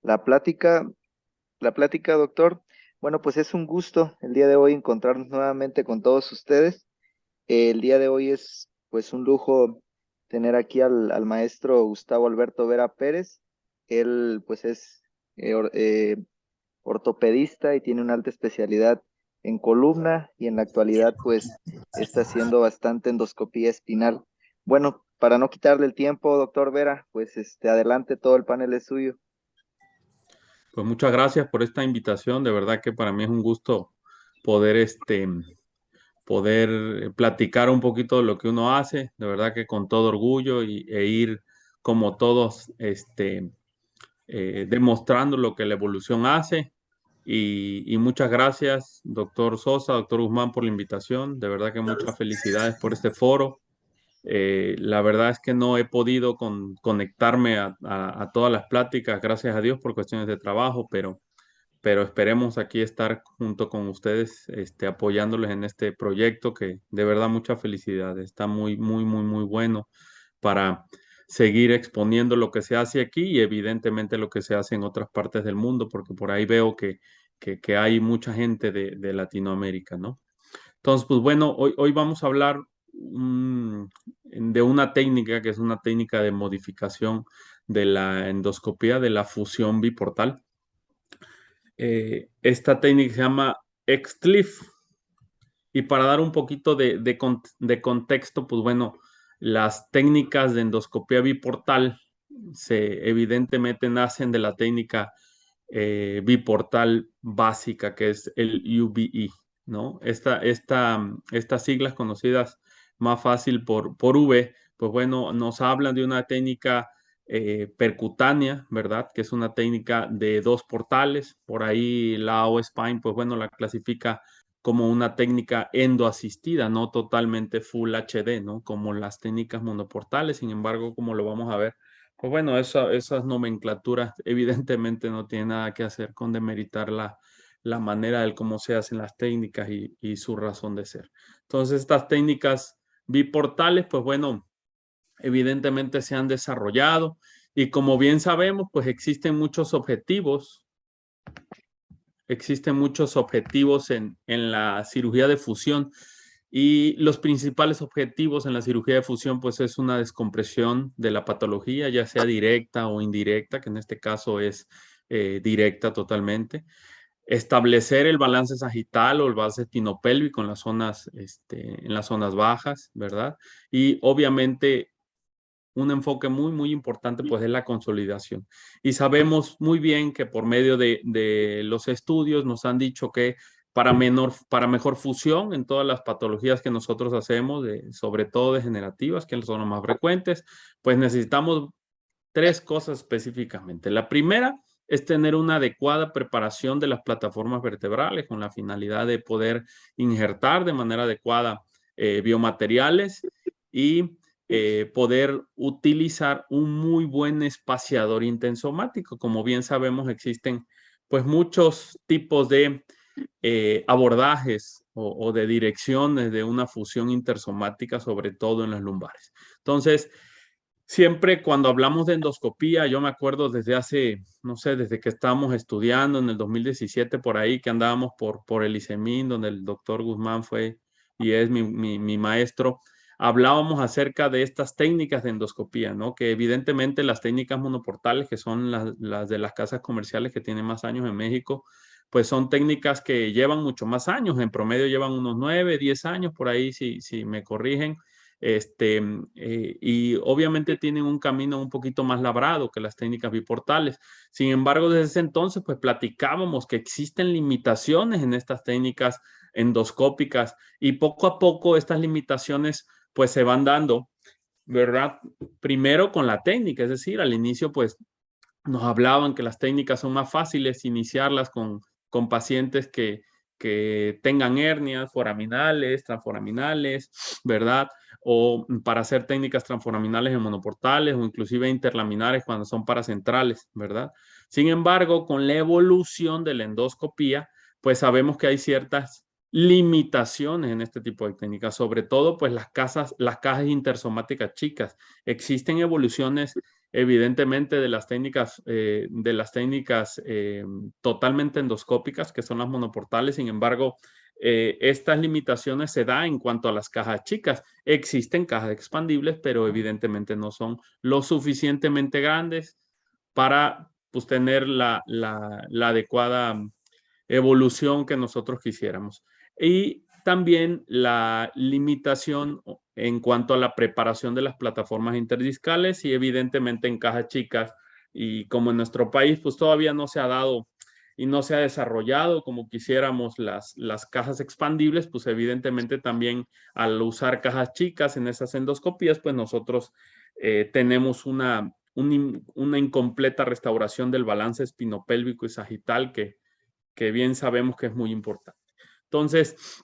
La plática, la plática, doctor. Bueno, pues es un gusto el día de hoy encontrarnos nuevamente con todos ustedes. El día de hoy es pues un lujo tener aquí al maestro Gustavo Alberto Vera Pérez. Él pues es ortopedista y tiene una alta especialidad en columna y en la actualidad pues está haciendo bastante endoscopía espinal. Bueno, para no quitarle el tiempo, doctor Vera, pues adelante, todo el panel es suyo. Pues muchas gracias por esta invitación. De verdad que para mí es un gusto poder, poder platicar un poquito de lo que uno hace. De verdad que con todo orgullo e ir como todos, demostrando lo que la evolución hace. Y muchas gracias, doctor Sosa, doctor Guzmán, por la invitación. De verdad que muchas felicidades por este foro. La verdad es que no he podido conectarme a todas las pláticas, gracias a Dios, por cuestiones de trabajo, pero esperemos aquí estar junto con ustedes, apoyándoles en este proyecto que de verdad mucha felicidad. Está muy, muy, muy, muy bueno para seguir exponiendo lo que se hace aquí y evidentemente lo que se hace en otras partes del mundo, porque por ahí veo que hay mucha gente de Latinoamérica, ¿no? Entonces, pues bueno, hoy vamos a hablar de una técnica que es una técnica de modificación de la endoscopía de la fusión biportal. Esta técnica se llama XLIF. Y para dar un poquito de contexto, pues bueno, las técnicas de endoscopía biportal evidentemente nacen de la técnica biportal básica, que es el UBE, ¿no? Estas siglas conocidas más fácil por V, pues bueno, nos hablan de una técnica percutánea, ¿verdad? Que es una técnica de dos portales. Por ahí la AO Spine, pues bueno, la clasifica como una técnica endoasistida, no totalmente Full HD, ¿no? Como las técnicas monoportales. Sin embargo, como lo vamos a ver, pues bueno, esas nomenclaturas evidentemente no tienen nada que hacer con demeritar la manera de cómo se hacen las técnicas y su razón de ser. Entonces, estas técnicas biportales, pues bueno, evidentemente se han desarrollado y como bien sabemos, pues existen muchos objetivos en la cirugía de fusión y los principales objetivos en la cirugía de fusión pues es una descompresión de la patología, ya sea directa o indirecta, que en este caso es directa totalmente. Establecer el balance sagital o el balance espinopélvico en las zonas bajas, ¿verdad? Y obviamente un enfoque muy, muy importante, pues es la consolidación. Y sabemos muy bien que por medio de los estudios nos han dicho que para mejor fusión en todas las patologías que nosotros hacemos, sobre todo degenerativas, que son las más frecuentes, pues necesitamos tres cosas específicamente. La primera es tener una adecuada preparación de las plataformas vertebrales con la finalidad de poder injertar de manera adecuada biomateriales y poder utilizar un muy buen espaciador intensomático. Como bien sabemos, existen pues muchos tipos de abordajes o de direcciones de una fusión intersomática, sobre todo en las lumbares. Entonces, siempre cuando hablamos de endoscopía, yo me acuerdo desde hace, no sé, desde que estábamos estudiando en el 2017 por ahí, que andábamos por el ICEMIN, donde el doctor Guzmán fue y es mi maestro, hablábamos acerca de estas técnicas de endoscopía, ¿no? Que evidentemente las técnicas monoportales, que son las de las casas comerciales que tienen más años en México, pues son técnicas que llevan mucho más años, en promedio llevan unos 9, 10 años, por ahí si me corrigen, y obviamente tienen un camino un poquito más labrado que las técnicas biportales. Sin embargo, desde ese entonces, pues platicábamos que existen limitaciones en estas técnicas endoscópicas y poco a poco estas limitaciones pues se van dando, ¿verdad? Primero con la técnica, es decir, al inicio pues nos hablaban que las técnicas son más fáciles iniciarlas con pacientes que tengan hernias foraminales, transforaminales, ¿verdad? O para hacer técnicas transforaminales en monoportales o inclusive interlaminares cuando son paracentrales, ¿verdad? Sin embargo, con la evolución de la endoscopía, pues sabemos que hay ciertas limitaciones en este tipo de técnicas, sobre todo pues las cajas intersomáticas chicas. Existen evoluciones evidentemente de las técnicas totalmente endoscópicas, que son las monoportales. Sin embargo, estas limitaciones se dan en cuanto a las cajas chicas. Existen cajas expandibles, pero evidentemente no son lo suficientemente grandes para pues, tener la adecuada evolución que nosotros quisiéramos. Y también la limitación en cuanto a la preparación de las plataformas interdiscales y evidentemente en cajas chicas. Y como en nuestro país pues todavía no se ha dado y no se ha desarrollado como quisiéramos las cajas expandibles, pues evidentemente también al usar cajas chicas en esas endoscopías, pues nosotros tenemos una incompleta restauración del balance espinopélvico y sagital que bien sabemos que es muy importante. Entonces,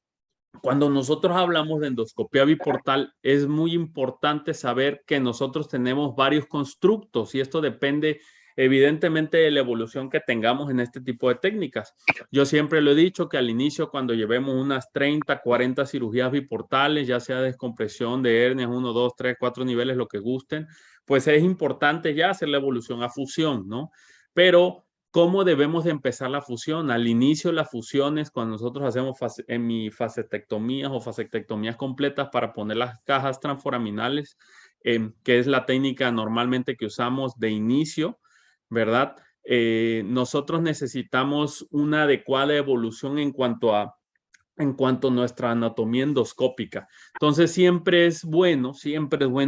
cuando nosotros hablamos de endoscopía biportal, es muy importante saber que nosotros tenemos varios constructos y esto depende evidentemente de la evolución que tengamos en este tipo de técnicas. Yo siempre lo he dicho que al inicio, cuando llevemos unas 30, 40 cirugías biportales, ya sea descompresión de hernias, 1, 2, 3, 4 niveles, lo que gusten, pues es importante ya hacer la evolución a fusión, ¿no? Pero ¿cómo debemos de empezar la fusión? Al inicio, las fusiones, cuando nosotros hacemos hemifacetectomías o fasectomías completas para poner las cajas transforaminales, que es la técnica normalmente que usamos de inicio, ¿verdad? Nosotros necesitamos una adecuada evolución en cuanto a nuestra anatomía endoscópica. Entonces, siempre es bueno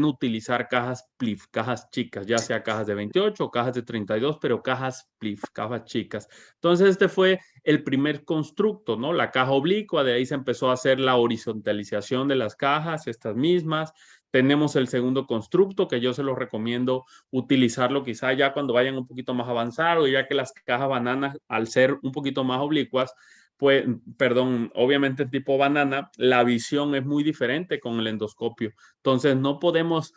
utilizar cajas PLIF, cajas chicas, ya sea cajas de 28 o cajas de 32, pero cajas PLIF, cajas chicas. Entonces, este fue el primer constructo, ¿no? La caja oblicua, de ahí se empezó a hacer la horizontalización de las cajas, estas mismas. Tenemos el segundo constructo, que yo se los recomiendo utilizarlo quizá ya cuando vayan un poquito más avanzado, ya que las cajas bananas, al ser un poquito más oblicuas, pues, perdón, obviamente tipo banana, la visión es muy diferente con el endoscopio. Entonces, no podemos,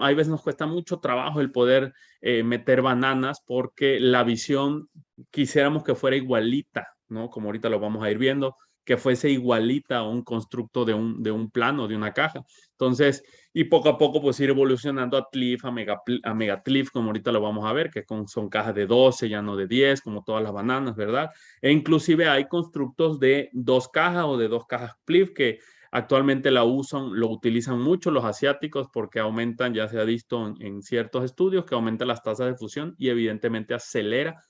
hay veces nos cuesta mucho trabajo el poder meter bananas porque la visión quisiéramos que fuera igualita, ¿no? Como ahorita lo vamos a ir viendo, que fuese igualita a un constructo de un plano, de una caja. Entonces, y poco a poco pues ir evolucionando a TLIF, a Megatlift, como ahorita lo vamos a ver, que son cajas de 12, ya no de 10, como todas las bananas, ¿verdad? E inclusive hay constructos de 2 cajas o de 2 cajas PLIF que actualmente lo utilizan mucho los asiáticos porque aumentan, ya se ha visto en ciertos estudios, que aumenta las tasas de fusión y evidentemente acelera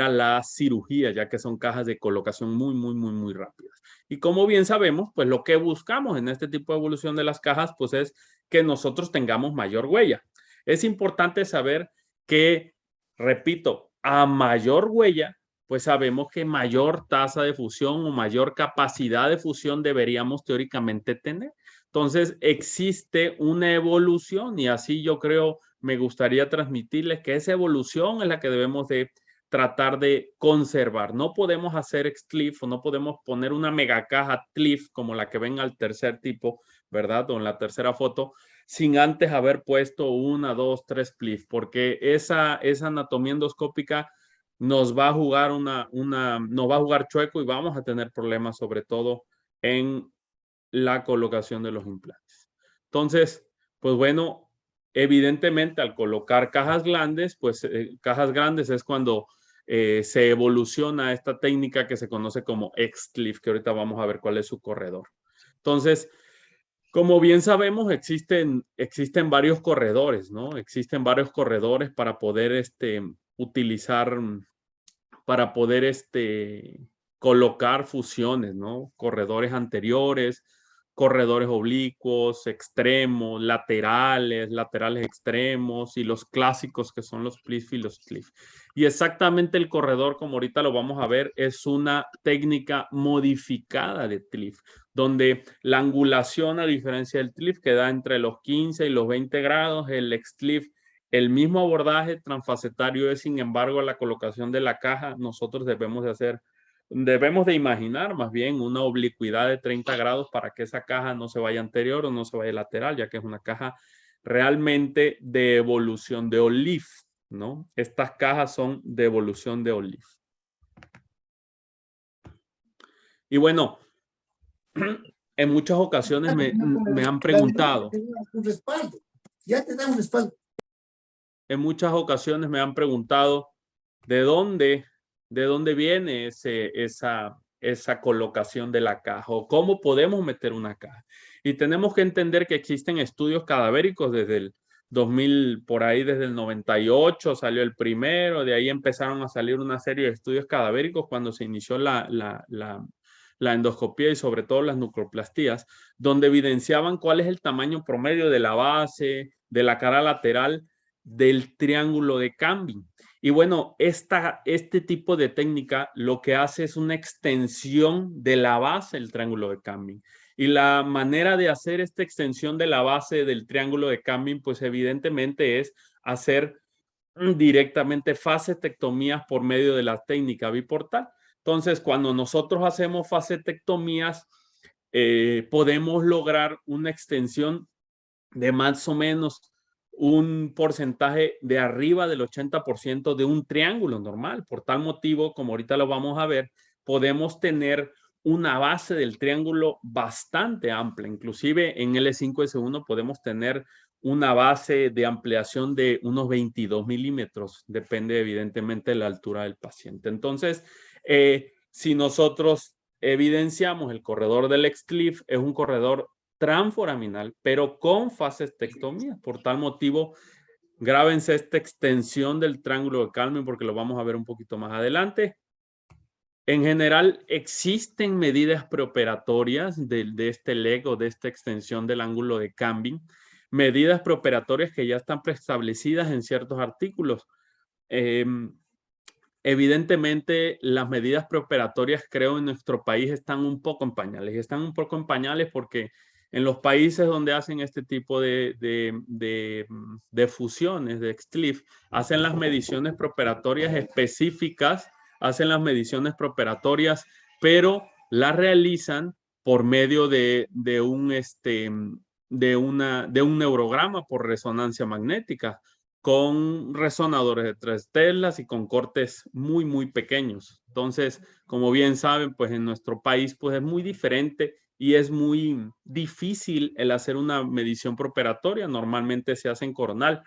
la cirugía, ya que son cajas de colocación muy, muy, muy, muy rápidas. Y como bien sabemos, pues lo que buscamos en este tipo de evolución de las cajas, pues es que nosotros tengamos mayor huella. Es importante saber que, repito, a mayor huella, pues sabemos que mayor tasa de fusión o mayor capacidad de fusión deberíamos teóricamente tener. Entonces, existe una evolución y así yo creo, me gustaría transmitirles que esa evolución es la que debemos de tratar de conservar. No podemos hacer XCLIF o no podemos poner una mega caja TLIF como la que ven al tercer tipo, ¿verdad? O en la tercera foto, sin antes haber puesto 1, 2, 3 PLIF, porque esa anatomía endoscópica nos va a jugar nos va a jugar chueco y vamos a tener problemas, sobre todo en la colocación de los implantes. Entonces, pues bueno, evidentemente al colocar cajas grandes, pues cajas grandes es cuando se evoluciona esta técnica que se conoce como XCLIF, que ahorita vamos a ver cuál es su corredor. Entonces, como bien sabemos, existen varios corredores, ¿no? Existen varios corredores para poder utilizar, para poder colocar fusiones, ¿no? Corredores anteriores, corredores oblicuos, extremos, laterales extremos y los clásicos que son los PLIF y los CLIF. Y exactamente el corredor, como ahorita lo vamos a ver, es una técnica modificada de TLIF, donde la angulación, a diferencia del TLIF, que da entre los 15 y los 20 grados, el XCLIF, el mismo abordaje transfacetario es, sin embargo, la colocación de la caja, nosotros debemos de imaginar más bien una oblicuidad de 30 grados para que esa caja no se vaya anterior o no se vaya lateral, ya que es una caja realmente de evolución de OLIF, ¿no? Estas cajas son de evolución de OLIF. Y bueno, en muchas ocasiones me han preguntado. Un respaldo. Ya te da un respaldo. En muchas ocasiones me han preguntado de dónde viene esa colocación de la caja o cómo podemos meter una caja. Y tenemos que entender que existen estudios cadavéricos desde el 2000, por ahí desde el 98 salió el primero, de ahí empezaron a salir una serie de estudios cadavéricos cuando se inició la endoscopía y sobre todo las nucleoplastías, donde evidenciaban cuál es el tamaño promedio de la base, de la cara lateral del triángulo de Camping. Y bueno, este tipo de técnica lo que hace es una extensión de la base del triángulo de Camping. Y la manera de hacer esta extensión de la base del triángulo de Camping, pues evidentemente es hacer directamente facetectomías por medio de la técnica biportal. Entonces, cuando nosotros hacemos facetectomías, podemos lograr una extensión de más o menos un porcentaje de arriba del 80% de un triángulo normal. Por tal motivo, como ahorita lo vamos a ver, podemos tener una base del triángulo bastante amplia. Inclusive en L5S1 podemos tener una base de ampliación de unos 22 milímetros. Depende evidentemente de la altura del paciente. Entonces, si nosotros evidenciamos el corredor del XCLIF, es un corredor transforaminal, pero con facetectomía. Por tal motivo, grábense esta extensión del triángulo de Camping porque lo vamos a ver un poquito más adelante. En general, existen medidas preoperatorias de este leg o de esta extensión del ángulo de Camping, medidas preoperatorias que ya están preestablecidas en ciertos artículos. Evidentemente, las medidas preoperatorias, creo, en nuestro país están un poco en pañales. Están un poco en pañales porque en los países donde hacen este tipo de fusiones, de XCLIF, hacen las mediciones preoperatorias específicas, hacen las mediciones preoperatorias, pero las realizan por medio de un neurograma por resonancia magnética, con resonadores de 3 Teslas y con cortes muy, muy pequeños. Entonces, como bien saben, pues en nuestro país pues es muy diferente y es muy difícil el hacer una medición preoperatoria. Normalmente se hace en coronal,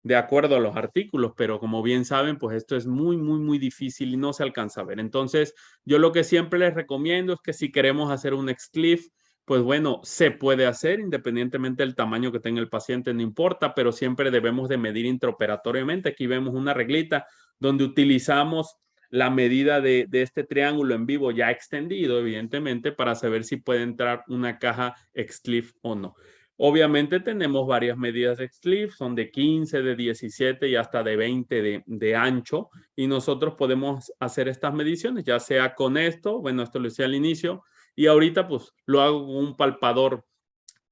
de acuerdo a los artículos, pero como bien saben, pues esto es muy, muy, muy difícil y no se alcanza a ver. Entonces, yo lo que siempre les recomiendo es que si queremos hacer un XCLIF, pues bueno, se puede hacer independientemente del tamaño que tenga el paciente, no importa, pero siempre debemos de medir intraoperatoriamente. Aquí vemos una reglita donde utilizamos la medida de este triángulo en vivo ya extendido, evidentemente, para saber si puede entrar una caja XCLIF o no. Obviamente tenemos varias medidas de XCLIF, son de 15, de 17 y hasta de 20 de ancho, y nosotros podemos hacer estas mediciones, ya sea con esto, bueno, esto lo hice al inicio, y ahorita pues lo hago con un palpador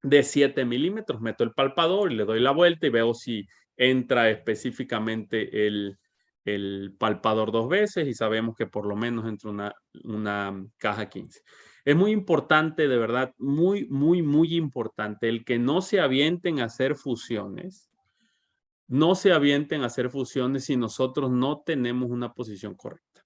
de 7 milímetros, meto el palpador y le doy la vuelta y veo si entra específicamente el palpador 2 veces y sabemos que por lo menos entra una caja 15. Es muy importante, de verdad, muy, muy, muy importante el que no se avienten a hacer fusiones. No se avienten a hacer fusiones si nosotros no tenemos una posición correcta.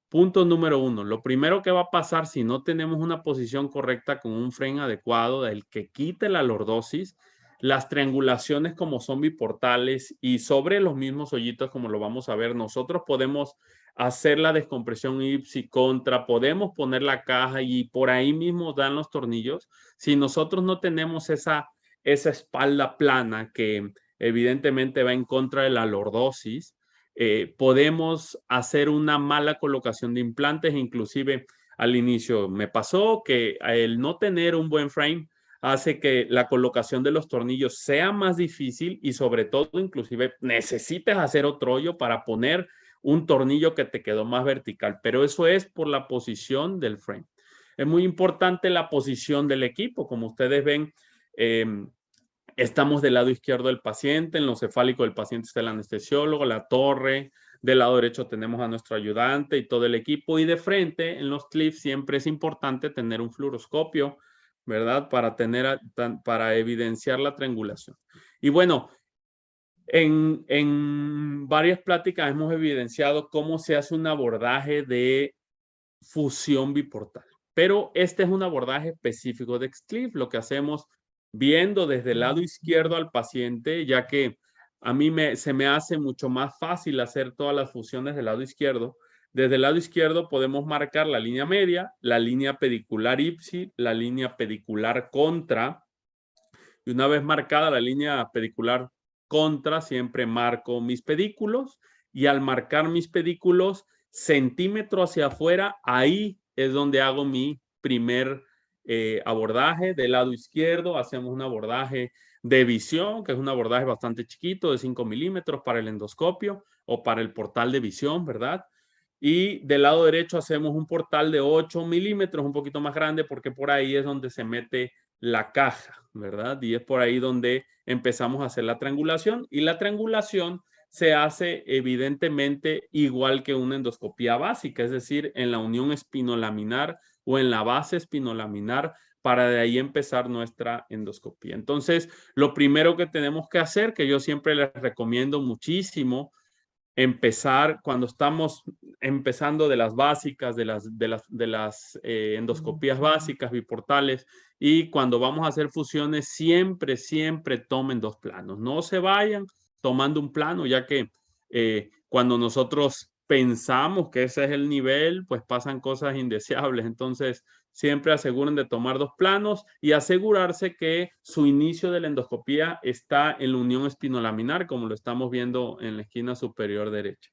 Punto número 1. Lo primero que va a pasar si no tenemos una posición correcta con un frame adecuado del que quite la lordosis, las triangulaciones como son biportales y sobre los mismos hoyitos como lo vamos a ver, nosotros podemos hacer la descompresión ipsi contra, podemos poner la caja y por ahí mismo dan los tornillos. Si nosotros no tenemos esa espalda plana que evidentemente va en contra de la lordosis, podemos hacer una mala colocación de implantes. Inclusive al inicio me pasó que el no tener un buen frame hace que la colocación de los tornillos sea más difícil y sobre todo inclusive necesites hacer otro hoyo para poner un tornillo que te quedó más vertical, pero eso es por la posición del frame. Es muy importante la posición del equipo, como ustedes ven. Estamos del lado izquierdo del paciente, en lo cefálico del paciente está el anestesiólogo, la torre, del lado derecho tenemos a nuestro ayudante y todo el equipo, y de frente en los clips siempre es importante tener un fluoroscopio, ¿verdad? Para evidenciar la triangulación. Y bueno, en varias pláticas hemos evidenciado cómo se hace un abordaje de fusión biportal. Pero este es un abordaje específico de XCLIF, lo que hacemos viendo desde el lado izquierdo al paciente, ya que a mí se me hace mucho más fácil hacer todas las fusiones del lado izquierdo. Desde el lado izquierdo podemos marcar la línea media, la línea pedicular ipsi, la línea pedicular contra. Y una vez marcada la línea pedicular contra, siempre marco mis pedículos. Y al marcar mis pedículos centímetro hacia afuera, ahí es donde hago mi primer abordaje. Del lado izquierdo hacemos un abordaje de visión, que es un abordaje bastante chiquito, de 5 milímetros para el endoscopio o para el portal de visión, ¿verdad? Y del lado derecho hacemos un portal de 8 milímetros, un poquito más grande, porque por ahí es donde se mete la caja, ¿verdad? Y es por ahí donde empezamos a hacer la triangulación. Y la triangulación se hace evidentemente igual que una endoscopía básica, es decir, en la unión espinolaminar o en la base espinolaminar, para de ahí empezar nuestra endoscopía. Entonces, lo primero que tenemos que hacer, que yo siempre les recomiendo muchísimo, empezar cuando estamos empezando de las básicas, de las endoscopías básicas, biportales, y cuando vamos a hacer fusiones, siempre tomen 2 planos. No se vayan tomando un plano, ya que cuando nosotros pensamos que ese es el nivel, pues pasan cosas indeseables. Entonces, siempre aseguren de tomar 2 planos y asegurarse que su inicio de la endoscopía está en la unión espinolaminar, como lo estamos viendo en la esquina superior derecha.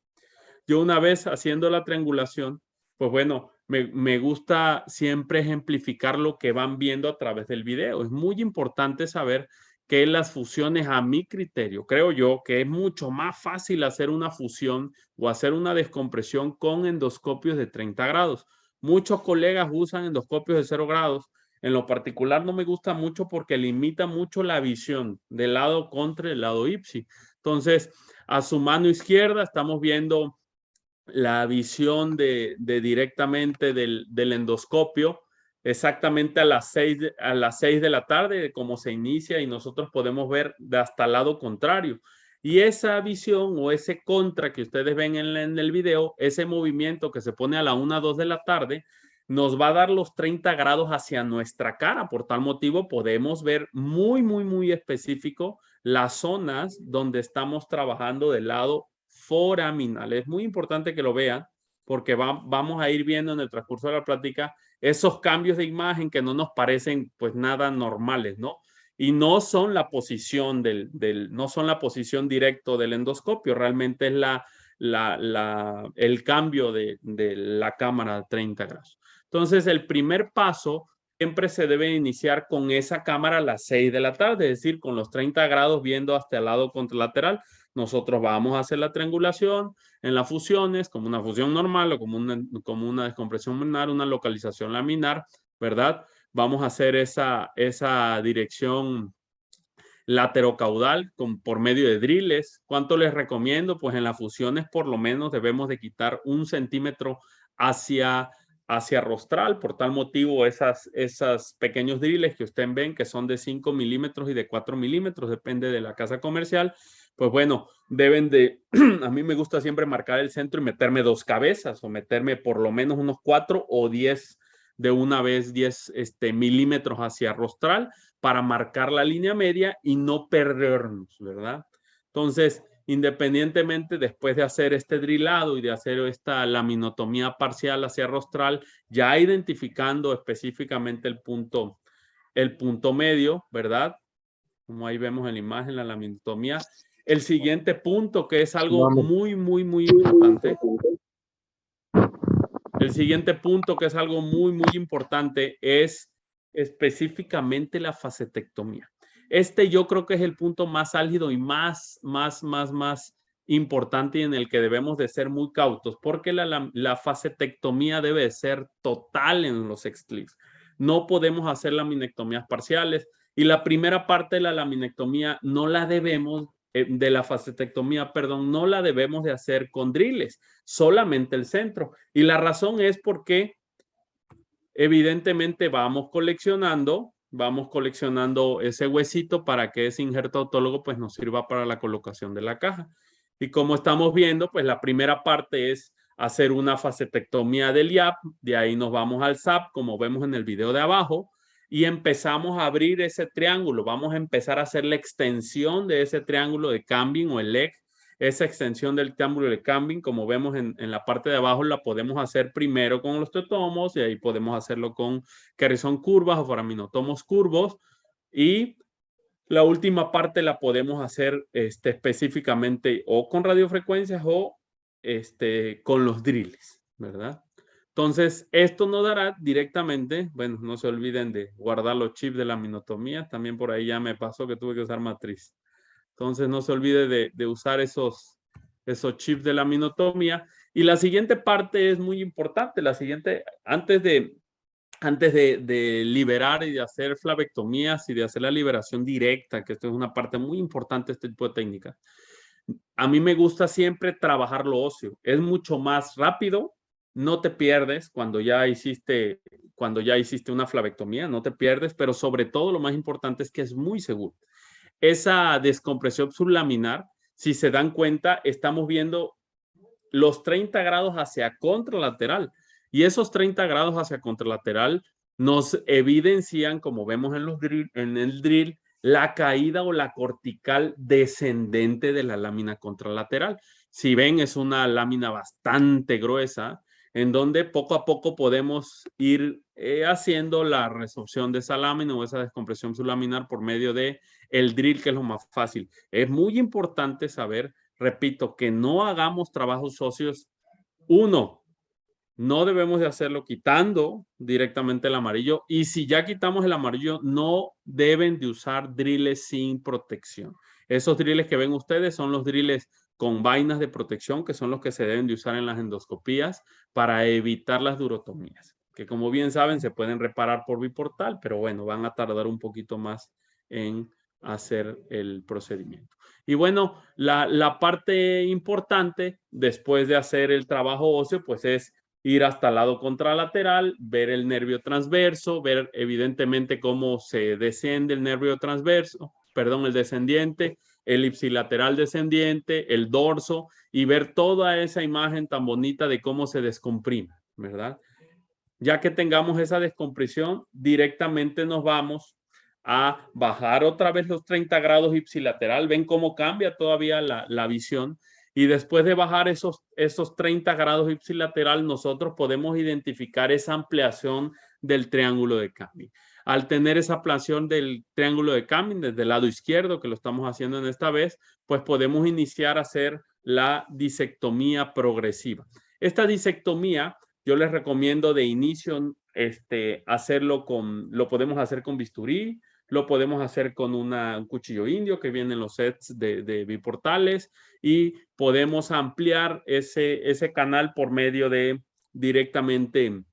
Yo una vez haciendo la triangulación, pues bueno, me gusta siempre ejemplificar lo que van viendo a través del video. Es muy importante saber que las fusiones, a mi criterio, creo yo que es mucho más fácil hacer una fusión o hacer una descompresión con endoscopios de 30 grados. Muchos colegas usan endoscopios de 0 grados. En lo particular no me gusta mucho porque limita mucho la visión del lado contra el lado ipsi. Entonces, a su mano izquierda estamos viendo la visión de directamente del endoscopio exactamente a las 6 de la tarde, como se inicia, y nosotros podemos ver de hasta el lado contrario. Y esa visión o ese contra que ustedes ven en el video, ese movimiento que se pone a la 1, 2 de la tarde, nos va a dar los 30 grados hacia nuestra cara. Por tal motivo, podemos ver muy específico las zonas donde estamos trabajando del lado foraminal. Es muy importante que lo vean porque vamos a ir viendo en el transcurso de la plática esos cambios de imagen que no nos parecen pues nada normales, ¿no? Y no son la posición no son la posición directo del endoscopio, realmente es el cambio de la cámara de 30 grados. Entonces, el primer paso siempre se debe iniciar con esa cámara a las 6 de la tarde, es decir, con los 30 grados viendo hasta el lado contralateral. Nosotros vamos a hacer la triangulación en las fusiones, como una fusión normal o como una descompresión laminar, una localización laminar, ¿verdad? Vamos a hacer esa dirección laterocaudal por medio de driles. ¿Cuánto les recomiendo? Pues en las fusiones por lo menos debemos de quitar 1 centímetro hacia rostral. Por tal motivo, esas pequeños driles que ustedes ven que son de 5 milímetros y de 4 milímetros, depende de la casa comercial, pues bueno, deben de, a mí me gusta siempre marcar el centro y meterme 2 cabezas o meterme por lo menos unos 4 o 10 de una vez 10 milímetros hacia rostral para marcar la línea media y no perdernos, ¿verdad? Entonces, independientemente después de hacer este drilado y de hacer esta laminotomía parcial hacia rostral, ya identificando específicamente el punto medio, ¿verdad? Como ahí vemos en la imagen, la laminotomía. El siguiente punto, que es algo muy importante. El siguiente punto, que es algo muy importante, es específicamente la facetectomía. Yo creo que es el punto más álgido y más importante y en el que debemos de ser muy cautos, porque la facetectomía debe ser total en los XCLIF. No podemos hacer laminectomías parciales y la primera parte de la laminectomía no la debemos, de la facetectomía, perdón, no la debemos de hacer con driles, solamente el centro. Y la razón es porque evidentemente vamos coleccionando ese huesito para que ese injerto autólogo pues nos sirva para la colocación de la caja. Y como estamos viendo, pues la primera parte es hacer una facetectomía del IAP, de ahí nos vamos al SAP, como vemos en el video de abajo, y empezamos a abrir ese triángulo. Vamos a empezar a hacer la extensión de ese triángulo de Campbell o el leg. Esa extensión del triángulo de Campbell, como vemos en la parte de abajo, la podemos hacer primero con los teotomos y ahí podemos hacerlo con que son curvas o foraminotomos curvos. Y la última parte la podemos hacer específicamente o con radiofrecuencias o con los drills, ¿verdad? Entonces, esto nos dará directamente, bueno, no se olviden de guardar los chips de la aminotomía, también por ahí ya me pasó que tuve que usar matriz. Entonces, no se olvide de usar esos chips de la aminotomía. Y la siguiente parte es muy importante, la siguiente, antes de liberar y de hacer flavectomías y de hacer la liberación directa, que esto es una parte muy importante de este tipo de técnicas, a mí me gusta siempre trabajar lo óseo. Es mucho más rápido, no te pierdes cuando ya hiciste una flavectomía, no te pierdes, pero sobre todo lo más importante es que es muy seguro. Esa descompresión sublaminar, si se dan cuenta, estamos viendo los 30 grados hacia contralateral. Y esos 30 grados hacia contralateral nos evidencian, como vemos en el drill, la caída o la cortical descendente de la lámina contralateral. Si ven, es una lámina bastante gruesa, en donde poco a poco podemos ir haciendo la resorción de esa lámina o esa descompresión sublaminar por medio de el drill, que es lo más fácil. Es muy importante saber, repito, que no hagamos trabajos óseos. Uno, no debemos de hacerlo quitando directamente el amarillo, y si ya quitamos el amarillo, no deben de usar drills sin protección. Esos drills que ven ustedes son los drills con vainas de protección, que son los que se deben de usar en las endoscopías para evitar las durotomías, que como bien saben se pueden reparar por biportal, pero bueno, van a tardar un poquito más en hacer el procedimiento. Y bueno, la parte importante después de hacer el trabajo óseo, pues es ir hasta el lado contralateral, ver el nervio transverso, ver evidentemente cómo se desciende el nervio transverso, perdón, el descendiente, el ipsilateral descendiente, el dorso, y ver toda esa imagen tan bonita de cómo se descomprime, ¿verdad? Ya que tengamos esa descompresión, directamente nos vamos a bajar otra vez los 30 grados ipsilateral. Ven cómo cambia todavía la visión. Y después de bajar esos 30 grados ipsilateral, nosotros podemos identificar esa ampliación del triángulo de Campbell. Al tener esa ampliación del triángulo de Campbell desde el lado izquierdo, que lo estamos haciendo en esta vez, pues podemos iniciar a hacer la disectomía progresiva. Esta disectomía yo les recomiendo de inicio hacerlo lo podemos hacer con bisturí, lo podemos hacer con un cuchillo indio que viene en los sets de biportales, y podemos ampliar ese canal por medio de directamente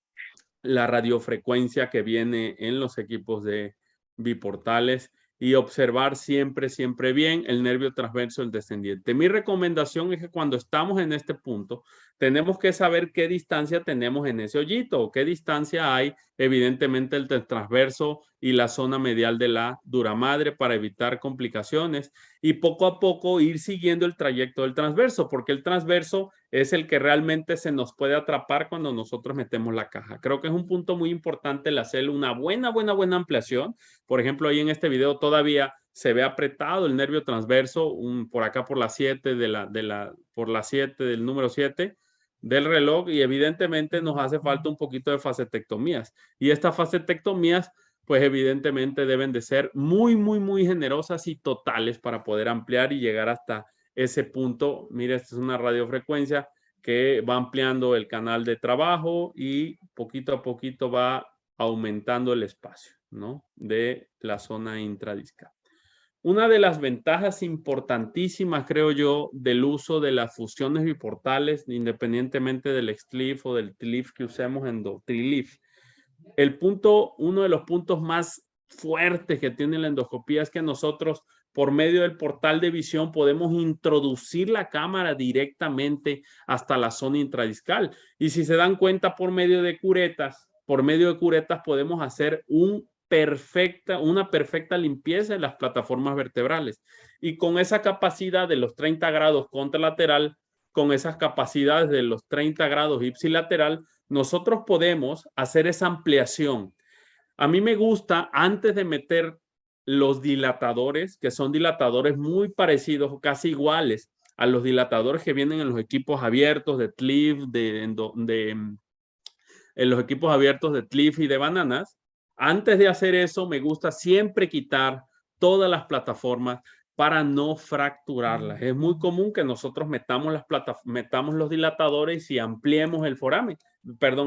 la radiofrecuencia que viene en los equipos de biportales, y observar siempre, siempre bien el nervio transverso, el descendiente. Mi recomendación es que cuando estamos en este punto, tenemos que saber qué distancia tenemos en ese hoyito, o qué distancia hay, evidentemente, el transverso y la zona medial de la dura madre, para evitar complicaciones, y poco a poco ir siguiendo el trayecto del transverso, porque el transverso es el que realmente se nos puede atrapar cuando nosotros metemos la caja. Creo que es un punto muy importante el hacer una buena ampliación. Por ejemplo, ahí en este video todavía se ve apretado el nervio transverso, por acá por la 7 por la 7 del número 7 del reloj, y evidentemente nos hace falta un poquito de facetectomías. Y estas facetectomías, pues evidentemente deben de ser muy, muy, muy generosas y totales para poder ampliar y llegar hasta ese punto. Mire, esta es una radiofrecuencia que va ampliando el canal de trabajo y poquito a poquito va aumentando el espacio, ¿no?, de la zona intradiscal. Una de las ventajas importantísimas, creo yo, del uso de las fusiones biportales, independientemente del XLIF o del TLIF que usemos en TRILIF, uno de los puntos más fuertes que tiene la endoscopía es que nosotros, por medio del portal de visión, podemos introducir la cámara directamente hasta la zona intradiscal. Y si se dan cuenta, por medio de curetas podemos hacer una perfecta limpieza de las plataformas vertebrales. Y con esa capacidad de los 30 grados contralateral, con esas capacidades de los 30 grados ipsilateral, nosotros podemos hacer esa ampliación. A mí me gusta, antes de meter los dilatadores, que son dilatadores muy parecidos o casi iguales a los dilatadores que vienen en los equipos abiertos de TLIF, en los equipos abiertos de TLIF y de Bananas. Antes de hacer eso, me gusta siempre quitar todas las plataformas para no fracturarlas. Es muy común que nosotros metamos los dilatadores y ampliemos el foramen,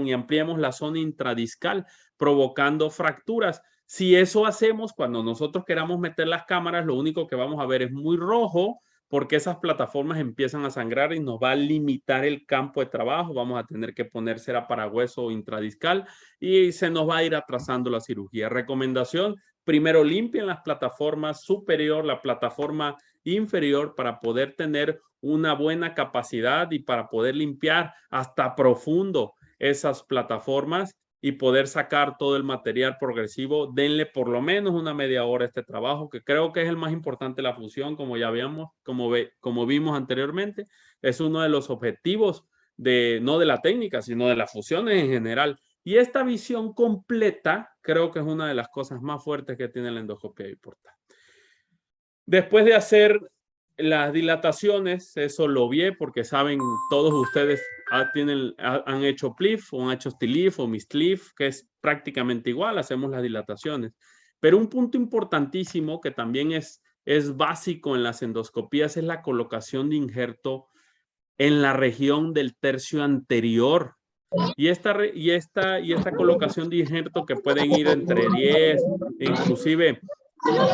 y ampliemos la zona intradiscal, provocando fracturas. Si eso hacemos, cuando nosotros queramos meter las cámaras, lo único que vamos a ver es muy rojo, porque esas plataformas empiezan a sangrar y nos va a limitar el campo de trabajo. Vamos a tener que poner cera para hueso intradiscal y se nos va a ir atrasando la cirugía. Recomendación: primero limpien las plataformas superior, la plataforma inferior, para poder tener una buena capacidad y para poder limpiar hasta profundo esas plataformas y poder sacar todo el material progresivo. Denle por lo menos una media hora a este trabajo, que creo que es el más importante de la fusión, como ya habíamos, como vimos anteriormente. Es uno de los objetivos no de la técnica, sino de las fusiones en general. Y esta visión completa creo que es una de las cosas más fuertes que tiene la endoscopia biportal. Después de hacer las dilataciones, eso lo vi porque saben, todos ustedes han hecho PLIF o han hecho STILIF o MISTLIF, que es prácticamente igual, hacemos las dilataciones. Pero un punto importantísimo que también es básico en las endoscopías es la colocación de injerto en la región del tercio anterior. Y esta colocación de injerto, que pueden ir entre 10, inclusive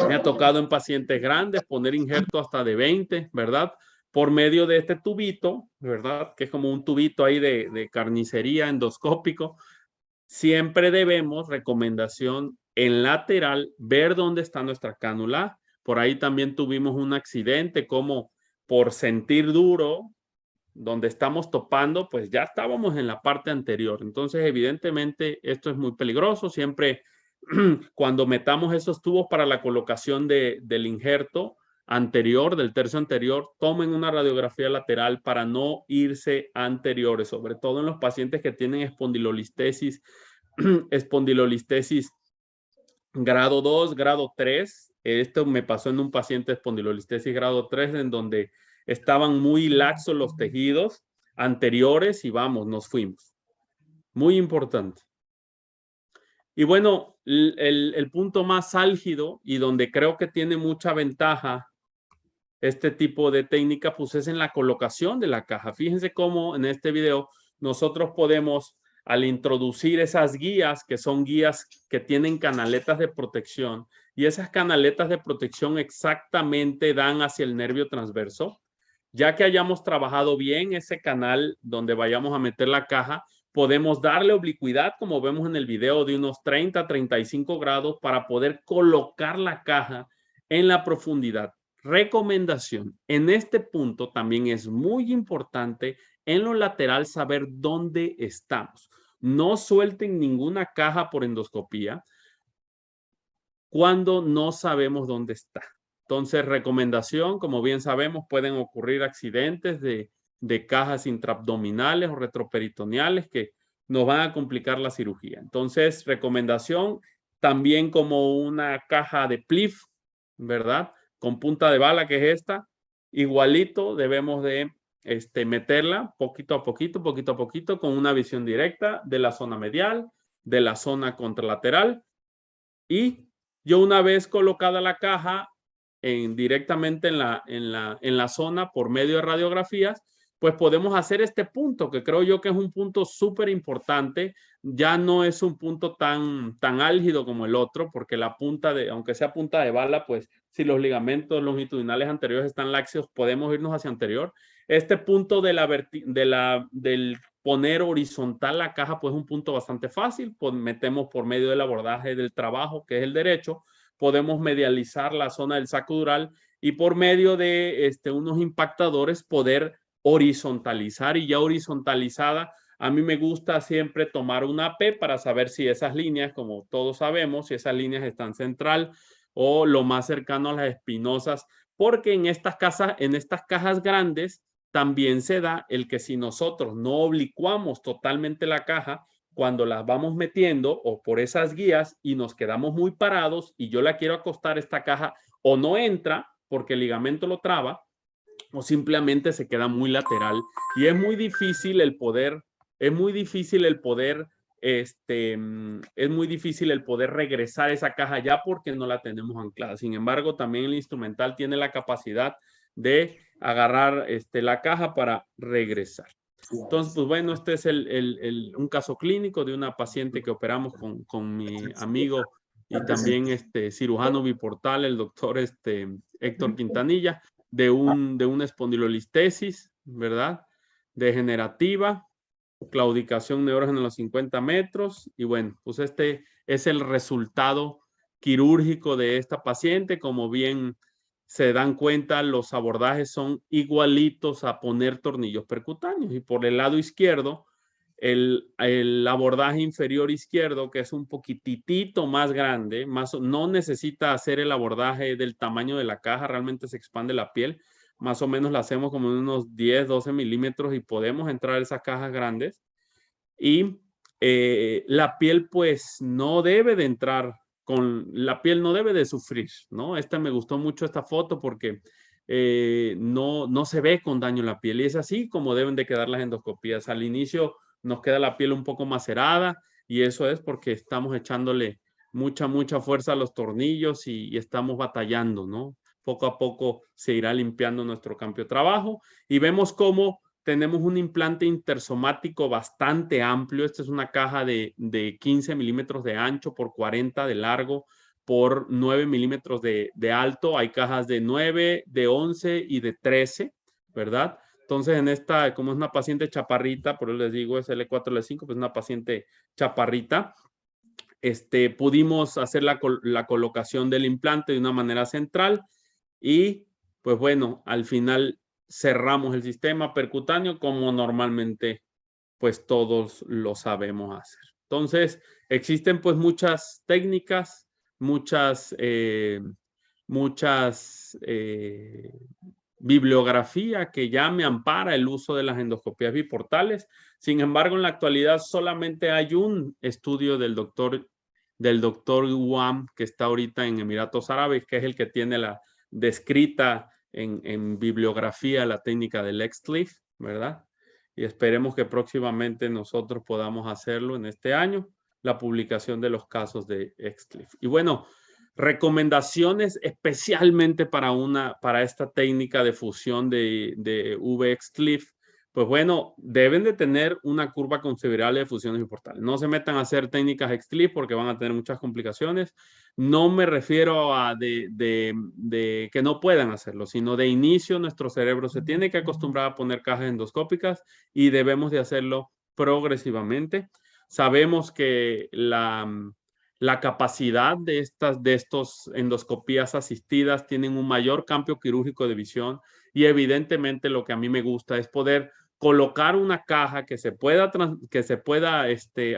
me ha tocado en pacientes grandes poner injerto hasta de 20, ¿verdad? Por medio de este tubito, ¿verdad? Que es como un tubito ahí de carnicería endoscópico. Siempre debemos, recomendación en lateral, ver dónde está nuestra cánula. Por ahí también tuvimos un accidente, como por sentir duro, donde estamos topando, pues ya estábamos en la parte anterior. Entonces, evidentemente, esto es muy peligroso. Siempre cuando metamos esos tubos para la colocación del injerto anterior, del tercio anterior, tomen una radiografía lateral para no irse anteriores, sobre todo en los pacientes que tienen espondilolistesis, espondilolistesis grado 2, grado 3. Esto me pasó en un paciente espondilolistesis grado 3, en donde estaban muy laxos los tejidos anteriores y vamos, nos fuimos. Muy importante. Y bueno, el punto más álgido y donde creo que tiene mucha ventaja este tipo de técnica, pues es en la colocación de la caja. Fíjense cómo en este video nosotros podemos, al introducir esas guías, que son guías que tienen canaletas de protección, y esas canaletas de protección exactamente dan hacia el nervio transverso. Ya que hayamos trabajado bien ese canal donde vayamos a meter la caja, podemos darle oblicuidad, como vemos en el video, de unos 30-35 grados para poder colocar la caja en la profundidad. Recomendación: en este punto también es muy importante en lo lateral saber dónde estamos. No suelten ninguna caja por endoscopía cuando no sabemos dónde está. Entonces, recomendación: como bien sabemos, pueden ocurrir accidentes de cajas intraabdominales o retroperitoneales que nos van a complicar la cirugía. Entonces, recomendación también como una caja de PLIF, ¿verdad? Con punta de bala, que es esta, igualito debemos de meterla poquito a poquito, con una visión directa de la zona medial, de la zona contralateral. Y yo, una vez colocada la caja directamente en la zona por medio de radiografías, pues podemos hacer este punto, que creo yo que es un punto súper importante. Ya no es un punto tan álgido como el otro, porque la punta aunque sea punta de bala, pues si los ligamentos longitudinales anteriores están laxios, podemos irnos hacia anterior. Este punto del poner horizontal la caja, pues es un punto bastante fácil. Pues metemos por medio del abordaje del trabajo, que es el derecho, podemos medializar la zona del saco dural y por medio de unos impactadores poder horizontalizar. Y ya horizontalizada, a mí me gusta siempre tomar una P para saber si esas líneas, como todos sabemos, si esas líneas están central o lo más cercano a las espinosas, porque en estas cajas grandes también se da el que si nosotros no oblicuamos totalmente la caja, cuando las vamos metiendo o por esas guías y nos quedamos muy parados y yo la quiero acostar, esta caja o no entra porque el ligamento lo traba o simplemente se queda muy lateral y es muy difícil el poder, es muy difícil el poder regresar esa caja ya porque no la tenemos anclada. Sin embargo, también el instrumental tiene la capacidad de agarrar la caja para regresar. Entonces, pues bueno, este es un caso clínico de una paciente que operamos con mi amigo y también cirujano biportal, el doctor Héctor Quintanilla, de una espondilolistesis, ¿verdad? Degenerativa, claudicación neurógena en los 50 metros. Y bueno, pues este es el resultado quirúrgico de esta paciente. Como bien se dan cuenta, los abordajes son igualitos a poner tornillos percutáneos. Y por el lado izquierdo, el abordaje inferior izquierdo, que es un poquitito más grande, no necesita hacer el abordaje del tamaño de la caja, realmente se expande la piel. Más o menos la hacemos como en unos 10, 12 milímetros y podemos entrar a esas cajas grandes. Y la piel pues no debe de entrar la piel no debe de sufrir, ¿no? Me gustó mucho esta foto porque no se ve con daño en la piel y es así como deben de quedar las endoscopías. Al inicio nos queda la piel un poco macerada y eso es porque estamos echándole mucha fuerza a los tornillos y estamos batallando, ¿no? Poco a poco se irá limpiando nuestro campo de trabajo y vemos cómo tenemos un implante intersomático bastante amplio. Esta es una caja de 15 milímetros de ancho por 40 de largo por 9 milímetros de alto. Hay cajas de 9, de 11 y de 13, ¿verdad? Entonces, en esta, como es una paciente chaparrita, por eso les digo, es L4, L5, pues una paciente chaparrita, pudimos hacer la colocación del implante de una manera central y, pues bueno, al final cerramos el sistema percutáneo como normalmente pues todos lo sabemos hacer. Entonces, existen pues muchas técnicas, muchas bibliografía que ya me ampara el uso de las endoscopías biportales. Sin embargo, en la actualidad solamente hay un estudio del doctor Wam, que está ahorita en Emiratos Árabes, que es el que tiene la descrita en bibliografía la técnica del XLIF, ¿verdad? Y esperemos que próximamente nosotros podamos hacerlo en este año, la publicación de los casos de XLIF. Y bueno, recomendaciones especialmente para esta técnica de fusión de VXLIF, pues bueno, deben de tener una curva considerable de fusiones biportales. No se metan a hacer técnicas XLIF porque van a tener muchas complicaciones. No me refiero a de que no puedan hacerlo, sino de inicio nuestro cerebro se tiene que acostumbrar a poner cajas endoscópicas y debemos de hacerlo progresivamente. Sabemos que la capacidad de estos endoscopías asistidas tienen un mayor campo quirúrgico de visión y evidentemente lo que a mí me gusta es poder colocar una caja que se pueda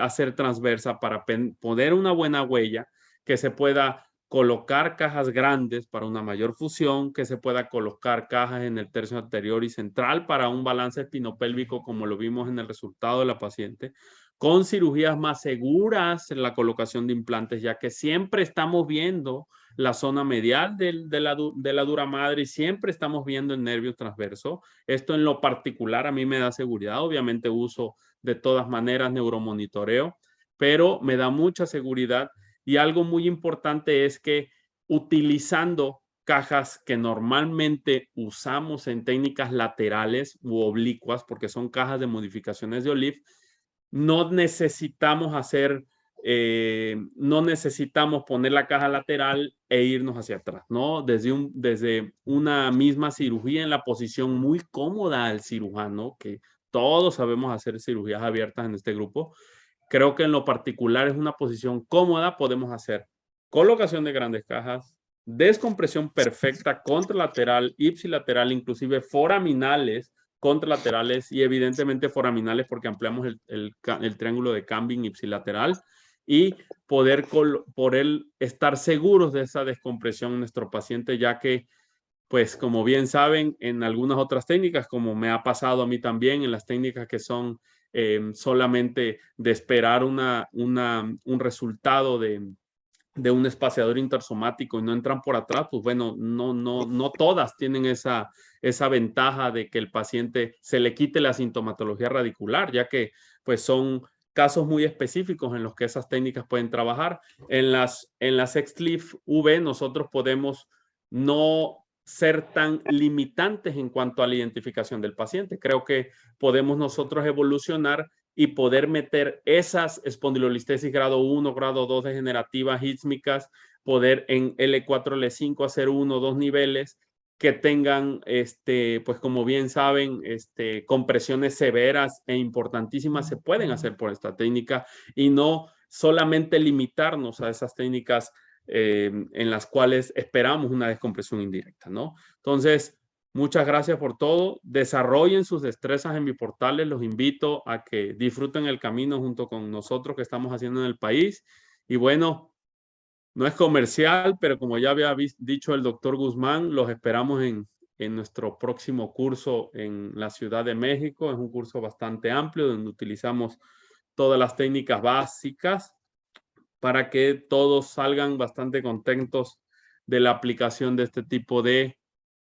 hacer transversa para poner una buena huella, que se pueda colocar cajas grandes para una mayor fusión, que se pueda colocar cajas en el tercio anterior y central para un balance espinopélvico como lo vimos en el resultado de la paciente, con cirugías más seguras en la colocación de implantes, ya que siempre estamos viendo la zona medial de la dura madre y siempre estamos viendo el nervio transverso. Esto en lo particular a mí me da seguridad. Obviamente uso de todas maneras neuromonitoreo, pero me da mucha seguridad y algo muy importante es que utilizando cajas que normalmente usamos en técnicas laterales u oblicuas, porque son cajas de modificaciones de Olive, no necesitamos no necesitamos poner la caja lateral e irnos hacia atrás, ¿no? Desde una misma cirugía en la posición muy cómoda al cirujano, que todos sabemos hacer cirugías abiertas en este grupo. Creo que en lo particular es una posición cómoda, podemos hacer colocación de grandes cajas, descompresión perfecta contralateral, ipsilateral, inclusive foraminales, contralaterales y evidentemente foraminales porque ampliamos el triángulo de Camping ipsilateral y poder estar seguros de esa descompresión en nuestro paciente, ya que pues como bien saben, en algunas otras técnicas, como me ha pasado a mí también, en las técnicas que son solamente de esperar un resultado de un espaciador intersomático y no entran por atrás, pues bueno, no todas tienen esa ventaja de que el paciente se le quite la sintomatología radicular, ya que pues son casos muy específicos en los que esas técnicas pueden trabajar. En las XLIF V nosotros podemos no ser tan limitantes en cuanto a la identificación del paciente. Creo que podemos nosotros evolucionar y poder meter esas espondilolistesis grado 1, grado 2 degenerativas ísmicas, poder en L4, L5 hacer 1 o 2 niveles que tengan, pues como bien saben, compresiones severas e importantísimas se pueden hacer por esta técnica y no solamente limitarnos a esas técnicas en las cuales esperamos una descompresión indirecta, ¿no? Entonces, muchas gracias por todo. Desarrollen sus destrezas en Biportales. Los invito a que disfruten el camino junto con nosotros que estamos haciendo en el país. Y bueno, no es comercial, pero como ya había dicho el doctor Guzmán, los esperamos en nuestro próximo curso en la Ciudad de México. Es un curso bastante amplio donde utilizamos todas las técnicas básicas para que todos salgan bastante contentos de la aplicación de este tipo de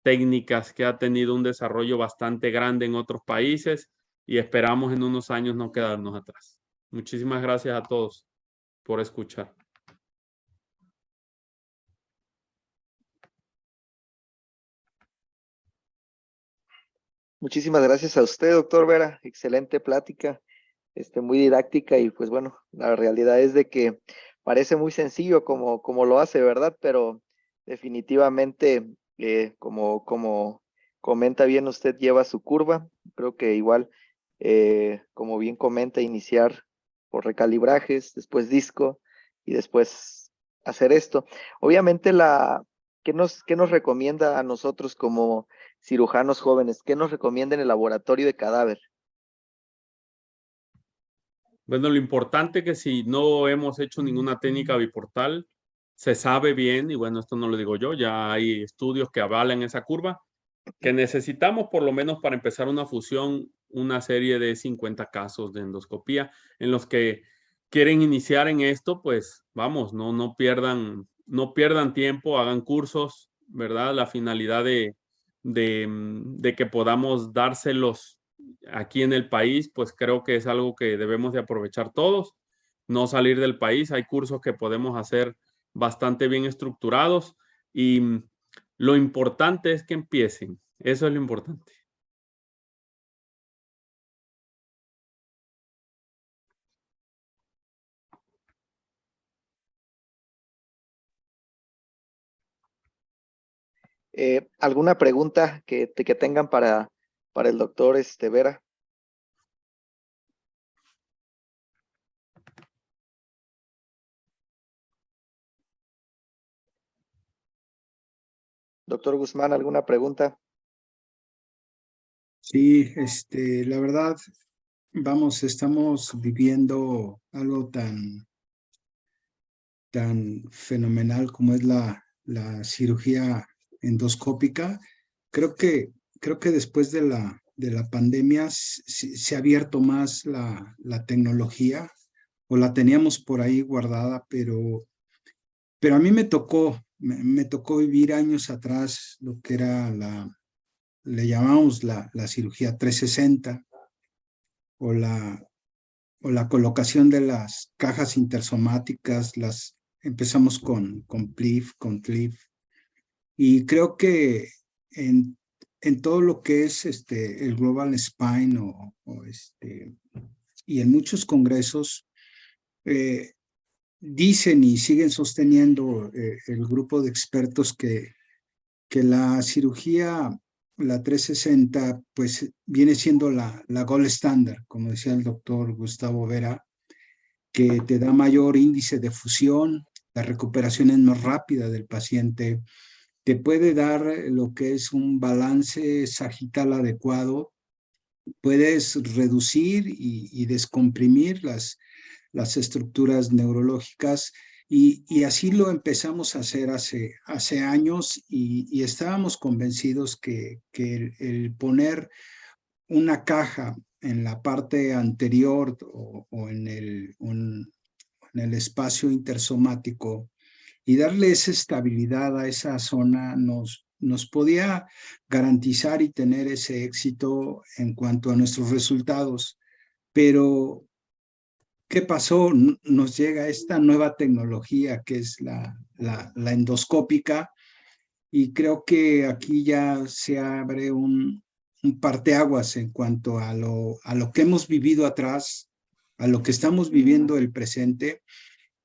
técnicas que ha tenido un desarrollo bastante grande en otros países y esperamos en unos años no quedarnos atrás. Muchísimas gracias a todos por escuchar. Muchísimas gracias a usted, doctor Vera. Excelente plática, muy didáctica y pues bueno, la realidad es de que parece muy sencillo como lo hace, ¿verdad? Pero definitivamente, como comenta bien usted, lleva su curva. Creo que igual, como bien comenta, iniciar por recalibrajes, después disco y después hacer esto. Obviamente, ¿qué nos recomienda a nosotros como cirujanos jóvenes? ¿Qué nos recomienda en el laboratorio de cadáver? Bueno, lo importante es que si no hemos hecho ninguna técnica biportal, se sabe bien, y bueno, esto no lo digo yo, ya hay estudios que avalan esa curva, que necesitamos por lo menos para empezar una fusión, una serie de 50 casos de endoscopía en los que quieren iniciar en esto, pues vamos, no pierdan tiempo, hagan cursos, ¿verdad? La finalidad de que podamos dárselos aquí en el país, pues creo que es algo que debemos de aprovechar todos, no salir del país. Hay cursos que podemos hacer bastante bien estructurados y lo importante es que empiecen. Eso es lo importante. ¿Alguna pregunta que tengan para el doctor Vera? Doctor Guzmán, ¿alguna pregunta? Sí, la verdad, vamos, estamos viviendo algo tan fenomenal como es la cirugía endoscópica. Creo que después de la pandemia se ha abierto más la tecnología, o la teníamos por ahí guardada, pero a mí me tocó vivir años atrás lo que era le llamamos la cirugía 360 o la colocación de las cajas intersomáticas. Empezamos con PLIF, con CLIF, y creo que en, en todo lo que es el Global Spine y en muchos congresos, dicen y siguen sosteniendo el grupo de expertos que la cirugía, la 360, pues viene siendo la gold standard, como decía el doctor Gustavo Vera, que te da mayor índice de fusión, la recuperación es más rápida del paciente, te puede dar lo que es un balance sagital adecuado, puedes reducir y descomprimir las estructuras neurológicas, Y así lo empezamos a hacer hace años y estábamos convencidos que el poner una caja en la parte anterior o en el espacio intersomático y darle esa estabilidad a esa zona nos podía garantizar y tener ese éxito en cuanto a nuestros resultados. Pero, ¿qué pasó? Nos llega esta nueva tecnología que es la endoscópica y creo que aquí ya se abre un parteaguas en cuanto a lo que hemos vivido atrás, a lo que estamos viviendo el presente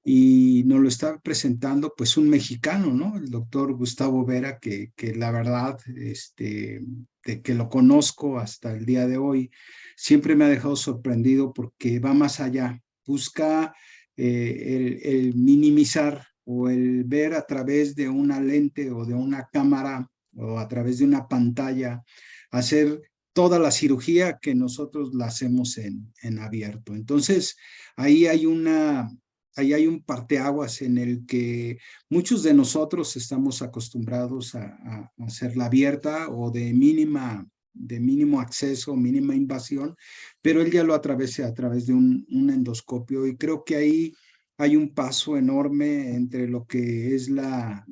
y nos lo está presentando pues un mexicano, ¿no? El doctor Gustavo Vera, que la verdad, de que lo conozco hasta el día de hoy, siempre me ha dejado sorprendido porque va más allá, busca el minimizar o el ver a través de una lente o de una cámara o a través de una pantalla, hacer toda la cirugía que nosotros la hacemos en abierto. Entonces, ahí hay un parteaguas en el que muchos de nosotros estamos acostumbrados a hacerla abierta o de mínimo acceso, mínima invasión, pero él ya lo atraviesa a través de un endoscopio y creo que ahí hay un paso enorme entre lo que es la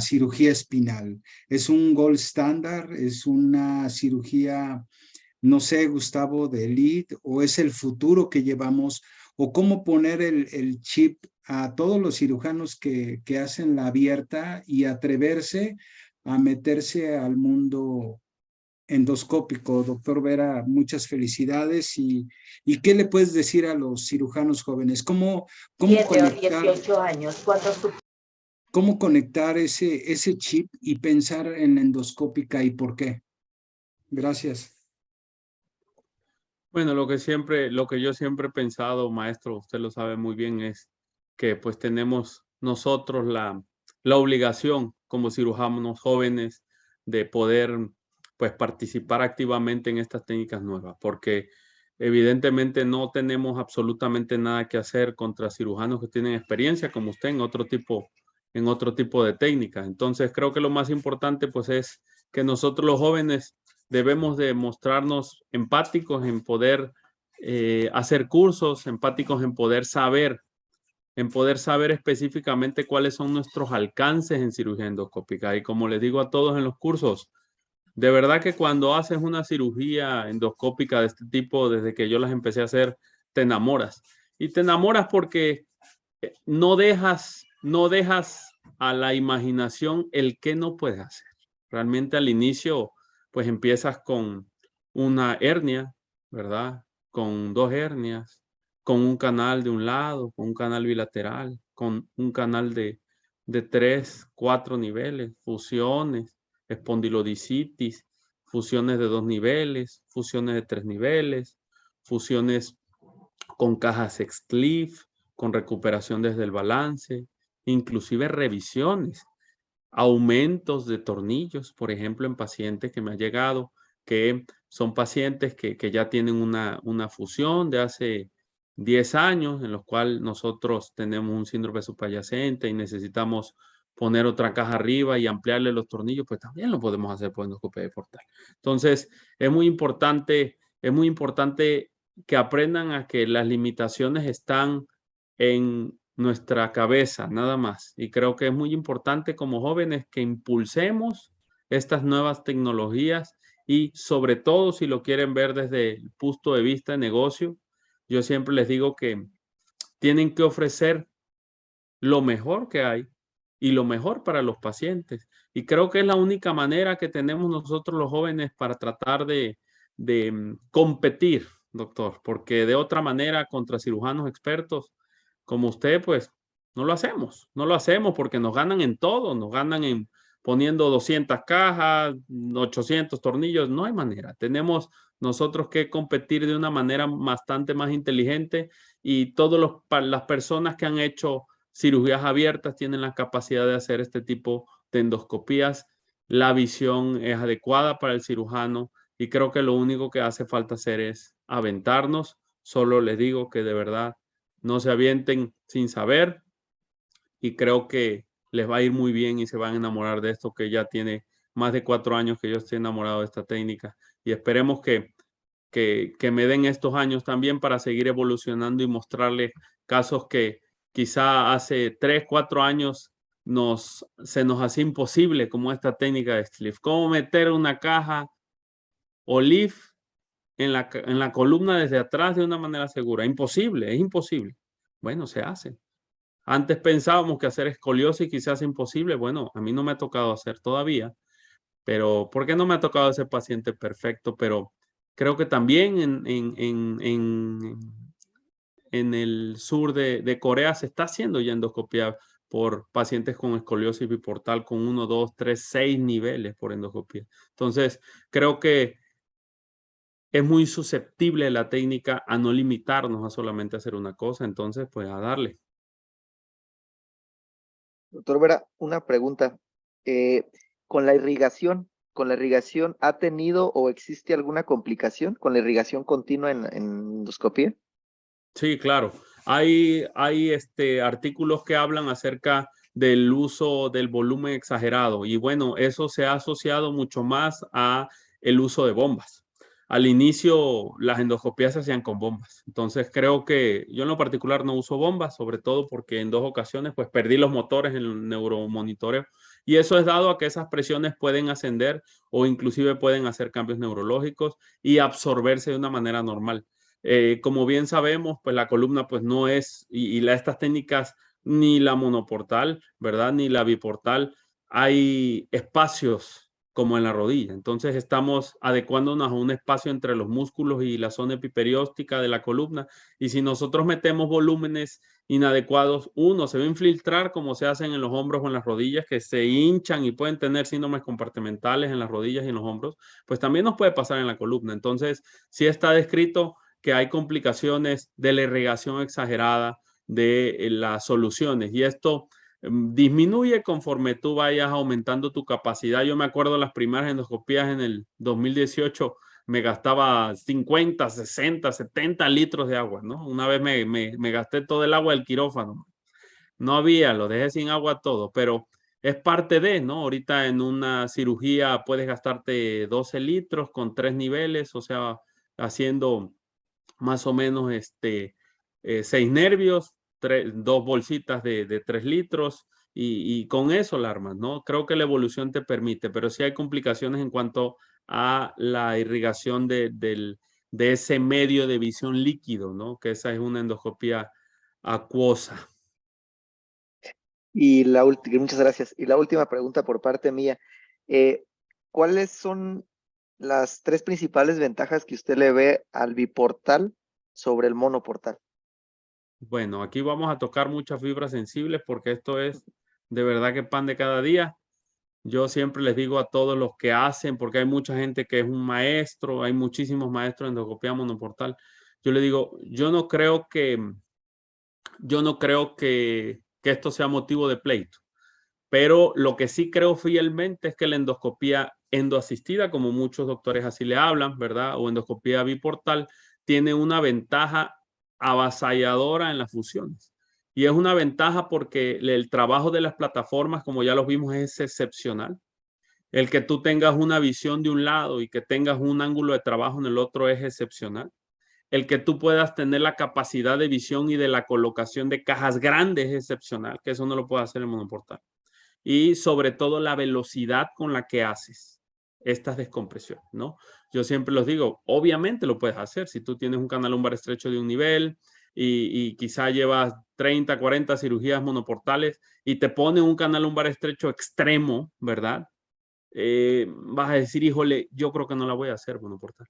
cirugía espinal. Es un gold standard, es una cirugía, no sé, Gustavo, de elite, o es el futuro que llevamos, o cómo poner el chip a todos los cirujanos que hacen la abierta y atreverse a meterse al mundo endoscópico. Doctor Vera, muchas felicidades. ¿Y qué le puedes decir a los cirujanos jóvenes? ¿Cómo conectar, 18 años, cómo conectar ese chip y pensar en la endoscópica y por qué? Gracias. Bueno, lo que yo siempre he pensado, maestro, usted lo sabe muy bien, es que pues tenemos nosotros la obligación como cirujanos jóvenes de poder pues participar activamente en estas técnicas nuevas, porque evidentemente no tenemos absolutamente nada que hacer contra cirujanos que tienen experiencia como usted en otro tipo de técnicas. Entonces creo que lo más importante pues es que nosotros los jóvenes debemos de mostrarnos empáticos en poder hacer cursos, empáticos en poder saber específicamente cuáles son nuestros alcances en cirugía endoscópica. Y como les digo a todos en los cursos, de verdad que cuando haces una cirugía endoscópica de este tipo, desde que yo las empecé a hacer, te enamoras. Y te enamoras porque no dejas a la imaginación el que no puedes hacer. Realmente al inicio, pues empiezas con una hernia, ¿verdad? Con 2 hernias, con un canal de un lado, con un canal bilateral, con un canal de 3, 4 niveles, fusiones, espondilodicitis, fusiones de 2 niveles, fusiones de 3 niveles, fusiones con cajas X-Cliff, con recuperación desde el balance, inclusive revisiones, aumentos de tornillos, por ejemplo, en pacientes que me han llegado, que son pacientes que ya tienen una fusión de hace 10 años, en los cuales nosotros tenemos un síndrome subyacente y necesitamos poner otra caja arriba y ampliarle los tornillos, pues también lo podemos hacer por endoscopia portal. Entonces, es muy importante que aprendan a que las limitaciones están en nuestra cabeza, nada más. Y creo que es muy importante como jóvenes que impulsemos estas nuevas tecnologías y sobre todo si lo quieren ver desde el punto de vista de negocio, yo siempre les digo que tienen que ofrecer lo mejor que hay y lo mejor para los pacientes. Y creo que es la única manera que tenemos nosotros los jóvenes para tratar de competir, doctor, porque de otra manera contra cirujanos expertos como usted, pues no lo hacemos. No lo hacemos porque nos ganan en todo, nos ganan en poniendo 200 cajas, 800 tornillos, no hay manera. Tenemos nosotros que competir de una manera bastante más inteligente y todas las personas que han hecho cirugías abiertas tienen la capacidad de hacer este tipo de endoscopías. La visión es adecuada para el cirujano y creo que lo único que hace falta hacer es aventarnos. Solo les digo que de verdad no se avienten sin saber. y creo que les va a ir muy bien y se van a enamorar de esto, que ya tiene más de 4 años que yo estoy enamorado de esta técnica, y esperemos que me den estos años también para seguir evolucionando y mostrarles casos que quizá hace 3, 4 años se nos hacía imposible, como esta técnica de Sleeve. ¿Cómo meter una caja o leaf en la columna desde atrás de una manera segura? Imposible, es imposible. Bueno, se hace. Antes pensábamos que hacer escoliosis quizás es imposible. Bueno, a mí no me ha tocado hacer todavía, pero ¿por qué no me ha tocado ese paciente perfecto? Pero creo que también en el sur de Corea se está haciendo ya endoscopia por pacientes con escoliosis biportal con 1, 2, 3, 6 niveles por endoscopia. Entonces, creo que es muy susceptible la técnica a no limitarnos a solamente hacer una cosa. Entonces, pues a darle. Doctor Vera, una pregunta. Eh, con la irrigación, ¿ha tenido o existe alguna complicación con la irrigación continua en endoscopía? Sí, claro. Hay artículos que hablan acerca del uso del volumen exagerado y bueno, eso se ha asociado mucho más a el uso de bombas. Al inicio las endoscopías se hacían con bombas. Entonces creo que yo en lo particular no uso bombas, sobre todo porque en 2 ocasiones pues perdí los motores en el neuromonitoreo y eso es dado a que esas presiones pueden ascender o inclusive pueden hacer cambios neurológicos y absorberse de una manera normal. Como bien sabemos, pues la columna pues no es, estas técnicas, ni la monoportal, ¿verdad? Ni la biportal, hay espacios como en la rodilla. Entonces estamos adecuándonos a un espacio entre los músculos y la zona epiperióstica de la columna. Y si nosotros metemos volúmenes inadecuados, uno, se va a infiltrar como se hacen en los hombros o en las rodillas, que se hinchan y pueden tener síndromes compartimentales en las rodillas y en los hombros, pues también nos puede pasar en la columna. Entonces, sí está descrito que hay complicaciones de la irrigación exagerada de las soluciones y esto disminuye conforme tú vayas aumentando tu capacidad. Yo me acuerdo las primeras endoscopías en el 2018 me gastaba 50, 60, 70 litros de agua, ¿no? Una vez me gasté todo el agua del quirófano. No había, lo dejé sin agua todo, pero es parte de, ¿no? Ahorita en una cirugía puedes gastarte 12 litros con 3 niveles, o sea, haciendo más o menos 6 nervios, 2 bolsitas de 3 litros y con eso la armas, ¿no? Creo que la evolución te permite, pero sí hay complicaciones en cuanto a la irrigación de ese medio de visión líquido, ¿no? Que esa es una endoscopía acuosa. Y muchas gracias. Y la última pregunta por parte mía. ¿Cuáles son las 3 principales ventajas que usted le ve al biportal sobre el monoportal? Bueno, aquí vamos a tocar muchas fibras sensibles porque esto es de verdad que pan de cada día. Yo siempre les digo a todos los que hacen, porque hay mucha gente que es un maestro, hay muchísimos maestros en endoscopía monoportal. Yo les digo, yo no creo que esto sea motivo de pleito, pero lo que sí creo fielmente es que la endoscopía endoasistida, como muchos doctores así le hablan, ¿verdad? O endoscopía biportal, tiene una ventaja avasalladora en las fusiones. Y es una ventaja porque el trabajo de las plataformas, como ya lo vimos, es excepcional. El que tú tengas una visión de un lado y que tengas un ángulo de trabajo en el otro es excepcional. El que tú puedas tener la capacidad de visión y de la colocación de cajas grandes es excepcional, que eso no lo puede hacer el monoportal. Y sobre todo la velocidad con la que haces estas descompresiones, ¿no? Yo siempre los digo, obviamente lo puedes hacer si tú tienes un canal lumbar estrecho de un nivel y quizá llevas 30, 40 cirugías monoportales y te pone un canal lumbar estrecho extremo, ¿verdad? Vas a decir, híjole, yo creo que no la voy a hacer monoportal.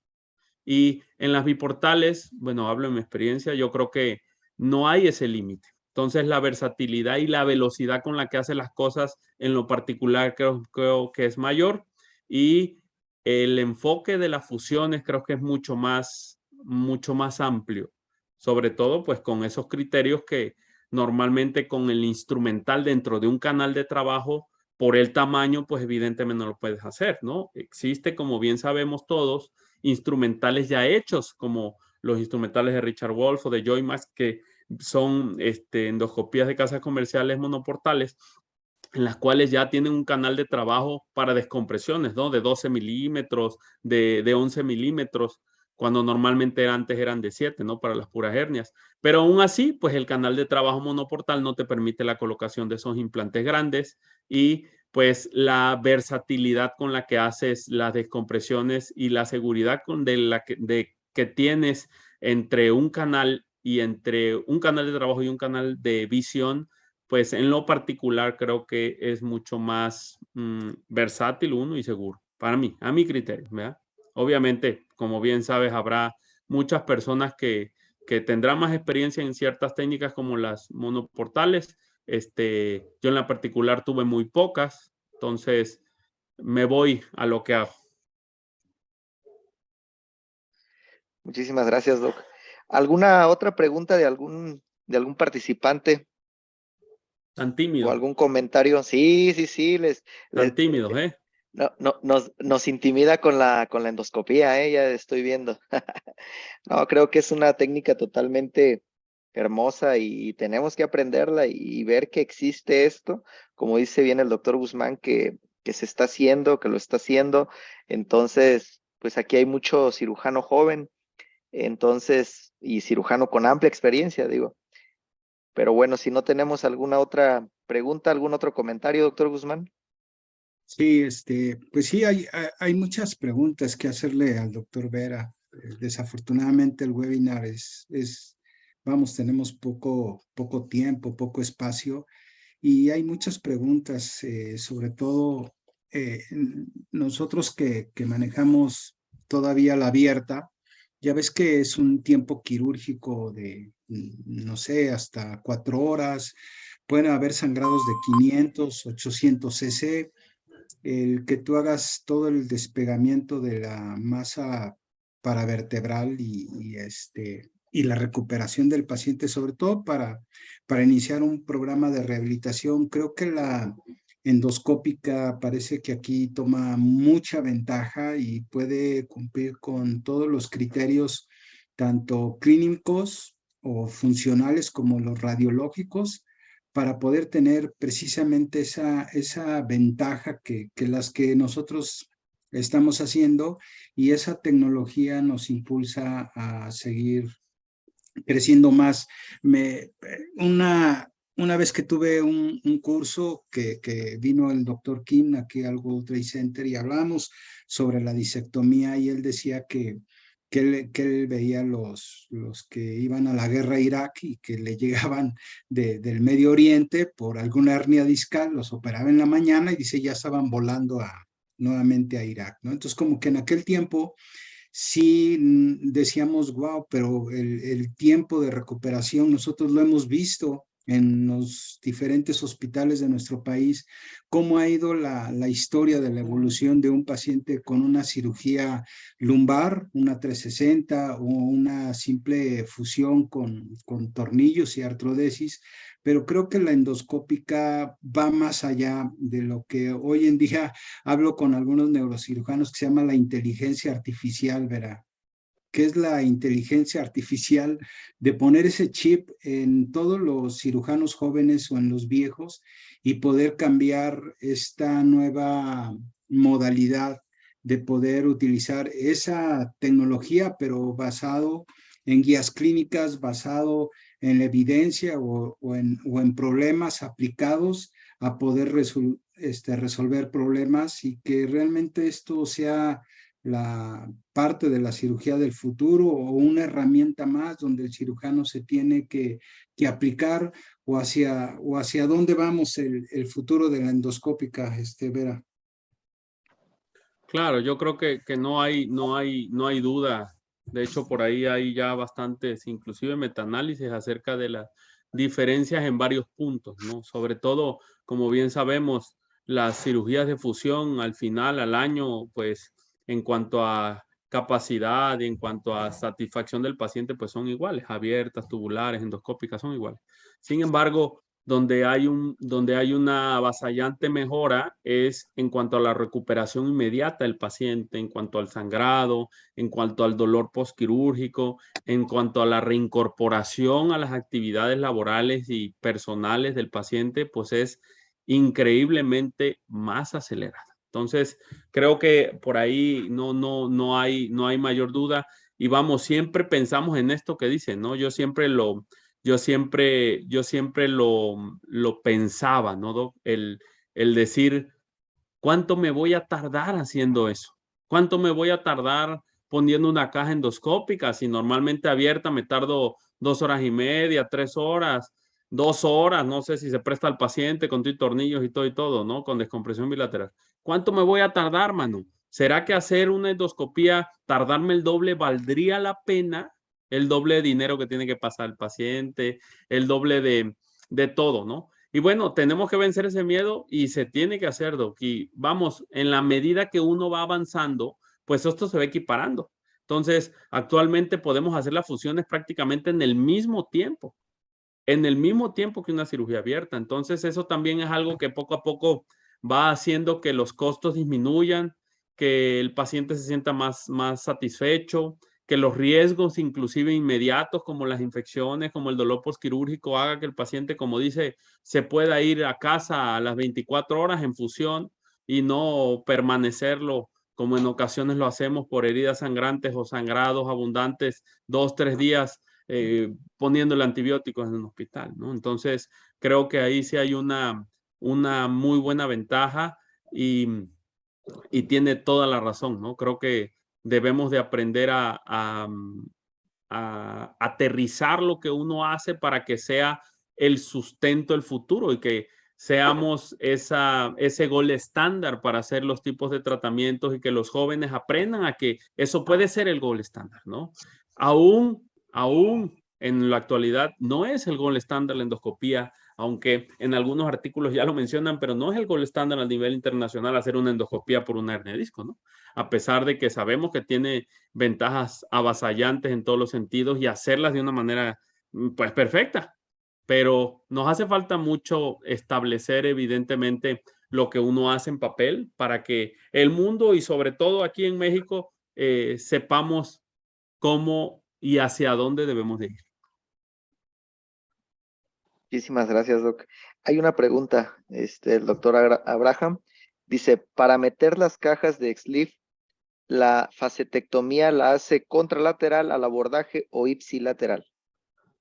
Y en las biportales, bueno, hablo en mi experiencia, yo creo que no hay ese límite. Entonces, la versatilidad y la velocidad con la que hace las cosas en lo particular creo que es mayor y el enfoque de las fusiones creo que es mucho más amplio, sobre todo pues con esos criterios que normalmente con el instrumental dentro de un canal de trabajo, por el tamaño, pues evidentemente no lo puedes hacer, ¿no? Existe, como bien sabemos todos, instrumentales ya hechos, como los instrumentales de Richard Wolf o de Joymax, que son endoscopías de casas comerciales monoportales, en las cuales ya tienen un canal de trabajo para descompresiones, ¿no? De 12 milímetros, de 11 milímetros, cuando normalmente antes eran de 7, ¿no? Para las puras hernias. Pero aún así, pues el canal de trabajo monoportal no te permite la colocación de esos implantes grandes y pues la versatilidad con la que haces las descompresiones y la seguridad que tienes entre un canal de trabajo y un canal de visión, pues en lo particular creo que es mucho más versátil uno y seguro, para mí, a mi criterio, ¿verdad? Obviamente, como bien sabes, habrá muchas personas que tendrán más experiencia en ciertas técnicas como las monoportales. Yo en la particular tuve muy pocas, entonces me voy a lo que hago. Muchísimas gracias, Doc. ¿Alguna otra pregunta de algún participante Tan o tímido, algún comentario? Sí, tan tímidos, ¿eh? nos intimida con la endoscopía, ya estoy viendo. No, creo que es una técnica totalmente hermosa y tenemos que aprenderla y ver que existe esto, como dice bien el doctor Guzmán, que se está haciendo, que lo está haciendo. Entonces, pues aquí hay mucho cirujano joven, entonces, y cirujano con amplia experiencia, digo. Pero bueno, si no tenemos alguna otra pregunta, algún otro comentario, doctor Guzmán. Sí, pues sí, hay muchas preguntas que hacerle al doctor Vera. Desafortunadamente el webinar vamos, tenemos poco tiempo, poco espacio y hay muchas preguntas, sobre todo nosotros que manejamos todavía la abierta. Ya ves que es un tiempo quirúrgico de, no sé, hasta 4 horas. Pueden haber sangrados de 500, 800 cc. El que tú hagas todo el despegamiento de la masa paravertebral y la recuperación del paciente, sobre todo para iniciar un programa de rehabilitación. Creo que la endoscópica parece que aquí toma mucha ventaja y puede cumplir con todos los criterios, tanto clínicos o funcionales como los radiológicos, para poder tener precisamente esa ventaja que las que nosotros estamos haciendo, y esa tecnología nos impulsa a seguir creciendo más. Una vez que tuve un curso que vino el doctor Kim aquí al World Trade Center y hablamos sobre la disectomía, y él decía que él veía los que iban a la guerra a Irak y que le llegaban del Medio Oriente por alguna hernia discal, los operaba en la mañana y dice ya estaban volando nuevamente a Irak, ¿no? Entonces como que en aquel tiempo sí decíamos, wow, pero el tiempo de recuperación nosotros lo hemos visto en los diferentes hospitales de nuestro país, cómo ha ido la historia de la evolución de un paciente con una cirugía lumbar, una 360 o una simple fusión con tornillos y artrodesis. Pero creo que la endoscópica va más allá de lo que hoy en día hablo con algunos neurocirujanos, que se llama la inteligencia artificial, ¿verdad? ¿Qué es la inteligencia artificial? De poner ese chip en todos los cirujanos jóvenes o en los viejos y poder cambiar esta nueva modalidad de poder utilizar esa tecnología, pero basado en guías clínicas, basado en la evidencia o en problemas aplicados a poder resolver problemas, y que realmente esto sea la parte de la cirugía del futuro o una herramienta más donde el cirujano se tiene que aplicar, o hacia dónde vamos el futuro de la endoscópica, Vera. Claro, yo creo que no hay duda. De hecho, por ahí hay ya bastantes, inclusive metaanálisis acerca de las diferencias en varios puntos, ¿no? Sobre todo, como bien sabemos, las cirugías de fusión al final, al año, pues en cuanto a capacidad y en cuanto a satisfacción del paciente, pues son iguales, abiertas, tubulares, endoscópicas, son iguales. Sin embargo, donde hay una avasallante mejora es en cuanto a la recuperación inmediata del paciente, en cuanto al sangrado, en cuanto al dolor postquirúrgico, en cuanto a la reincorporación a las actividades laborales y personales del paciente, pues es increíblemente más acelerada. Entonces, creo que por ahí no hay mayor duda. Y vamos, siempre pensamos en esto que dicen, ¿no? Yo siempre lo pensaba, ¿no, Doc? El decir, ¿cuánto me voy a tardar haciendo eso? ¿Cuánto me voy a tardar poniendo una caja endoscópica? Si normalmente abierta me tardo 2 horas y media, 3 horas, 2 horas, no sé si se presta al paciente con tornillos y todo, ¿no? Con descompresión bilateral. ¿Cuánto me voy a tardar, mano? ¿Será que hacer una endoscopía, tardarme el doble, valdría la pena? El doble de dinero que tiene que pasar el paciente, el doble de todo, ¿no? Y bueno, tenemos que vencer ese miedo y se tiene que hacer, Doc. Y vamos, en la medida que uno va avanzando, pues esto se va equiparando. Entonces, actualmente podemos hacer las fusiones prácticamente en el mismo tiempo que una cirugía abierta. Entonces, eso también es algo que poco a poco va haciendo que los costos disminuyan, que el paciente se sienta más satisfecho, que los riesgos, inclusive inmediatos, como las infecciones, como el dolor postquirúrgico, haga que el paciente, como dice, se pueda ir a casa a las 24 horas en fusión y no permanecerlo como en ocasiones lo hacemos por heridas sangrantes o sangrados abundantes 2, 3 días poniéndole antibióticos en un hospital, ¿no? Entonces, creo que ahí sí hay una muy buena ventaja y tiene toda la razón, ¿no? Creo que debemos de aprender a aterrizar lo que uno hace para que sea el sustento del futuro y que seamos ese gol estándar para hacer los tipos de tratamientos y que los jóvenes aprendan a que eso puede ser el gol estándar, ¿no? Aún en la actualidad no es el gol estándar la endoscopía, aunque en algunos artículos ya lo mencionan, pero no es el gol estándar a nivel internacional hacer una endoscopía por una hernia de disco, ¿no? A pesar de que sabemos que tiene ventajas avasallantes en todos los sentidos y hacerlas de una manera, pues, perfecta. Pero nos hace falta mucho establecer, evidentemente, lo que uno hace en papel para que el mundo y sobre todo aquí en México sepamos cómo y hacia dónde debemos de ir. Muchísimas gracias, Doc. Hay una pregunta, el doctor Abraham dice, para meter las cajas de XLIF, ¿la facetectomía la hace contralateral al abordaje o ipsilateral?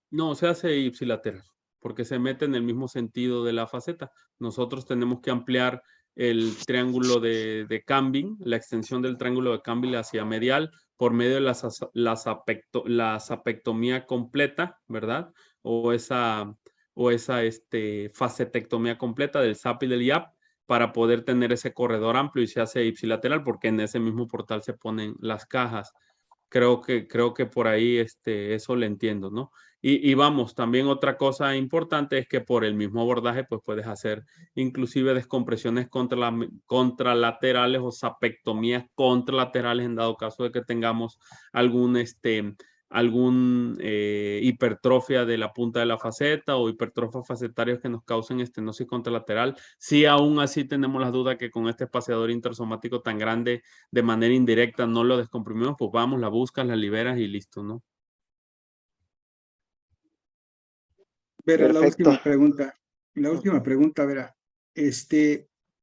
No, se hace ipsilateral, porque se mete en el mismo sentido de la faceta. Nosotros tenemos que ampliar el triángulo de Campbell, la extensión del triángulo de Campbell hacia medial por medio de la sapectomía completa, ¿verdad? O esa facetectomía completa del SAP y del IAP para poder tener ese corredor amplio y se hace ipsilateral porque en ese mismo portal se ponen las cajas. Creo que por ahí eso lo entiendo, ¿no? Y vamos, también otra cosa importante es que por el mismo abordaje, pues puedes hacer inclusive descompresiones contralaterales o sapectomías contralaterales en dado caso de que tengamos algún hipertrofia de la punta de la faceta o hipertrofias facetarios que nos causen estenosis contralateral. Si aún así tenemos la duda que con este espaciador intersomático tan grande de manera indirecta no lo descomprimimos, pues vamos, la buscas, la liberas y listo, ¿no? Vera, Perfecto. la última pregunta, Vera,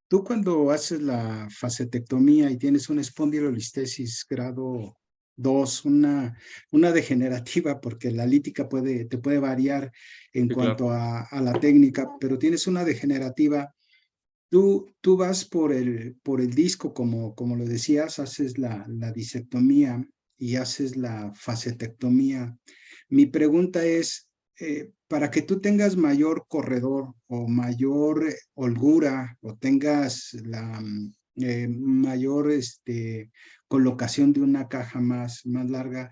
tú cuando haces la facetectomía y tienes una espondilolistesis grado 2, una degenerativa, porque la lítica te puede variar en Sí, cuanto claro. a la técnica, pero tienes una degenerativa, tú vas por el disco, como lo decías, haces la disectomía y haces la facetectomía. Mi pregunta es, para que tú tengas mayor corredor o mayor holgura o tengas la mayor colocación de una caja más larga,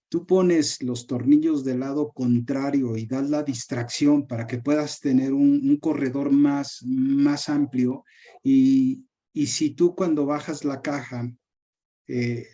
tú pones los tornillos del lado contrario y das la distracción para que puedas tener un corredor más amplio y si tú cuando bajas la caja eh,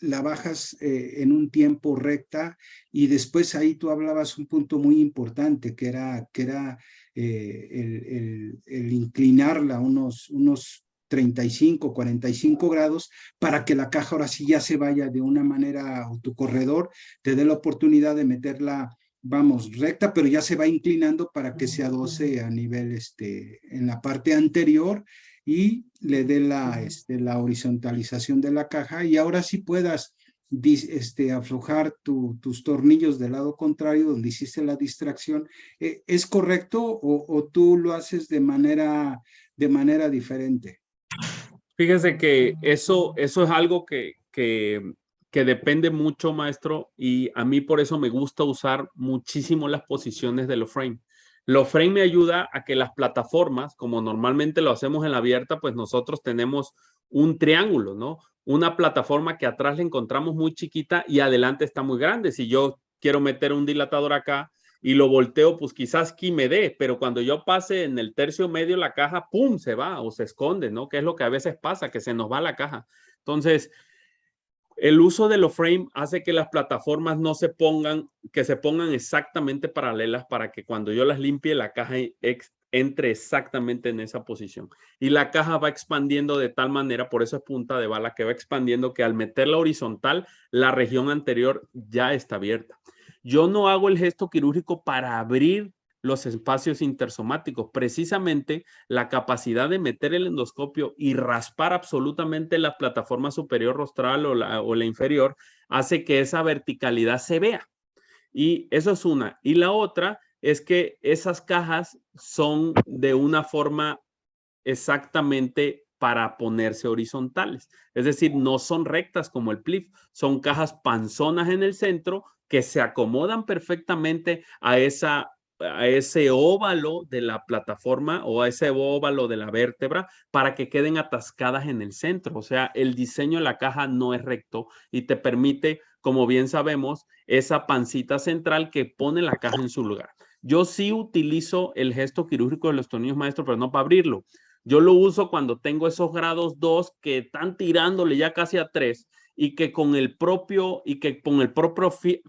la bajas en un tiempo recta y después ahí tú hablabas un punto muy importante que era el inclinarla unos 35, 45 grados para que la caja ahora sí ya se vaya de una manera autocorredor, te dé la oportunidad de meterla, vamos, recta, pero ya se va inclinando para que se adoce a nivel, en la parte anterior y le dé la horizontalización de la caja y ahora sí puedas aflojar tus tornillos del lado contrario donde hiciste la distracción. ¿Es correcto o tú lo haces de manera diferente? Fíjese que eso es algo que depende mucho, maestro, y a mí por eso me gusta usar muchísimo las posiciones de los frame. Los frame me ayuda a que las plataformas, como normalmente lo hacemos en la abierta, pues nosotros tenemos un triángulo, ¿no? Una plataforma que atrás le encontramos muy chiquita y adelante está muy grande. Si yo quiero meter un dilatador acá y lo volteo, pues quizás aquí me dé, pero cuando yo pase en el tercio medio la caja, ¡pum!, se va o se esconde, ¿no? Que es lo que a veces pasa, que se nos va la caja. Entonces, el uso de los frame hace que las plataformas no se pongan, que se pongan exactamente paralelas para que cuando yo las limpie, la caja entre exactamente en esa posición. Y la caja va expandiendo de tal manera, por eso es punta de bala, que va expandiendo que al meterla horizontal, la región anterior ya está abierta. Yo no hago el gesto quirúrgico para abrir los espacios intersomáticos. Precisamente la capacidad de meter el endoscopio y raspar absolutamente la plataforma superior rostral o la inferior hace que esa verticalidad se vea. Y eso es una. Y la otra es que esas cajas son de una forma exactamente para ponerse horizontales. Es decir, no son rectas como el PLIF, son cajas panzonas en el centro que se acomodan perfectamente a ese óvalo de la plataforma o a ese óvalo de la vértebra para que queden atascadas en el centro. O sea, el diseño de la caja no es recto y te permite, como bien sabemos, esa pancita central que pone la caja en su lugar. Yo sí utilizo el gesto quirúrgico de los tornillos, maestro, pero no para abrirlo. Yo lo uso cuando tengo esos grados 2 que están tirándole ya casi a 3 y que con el propio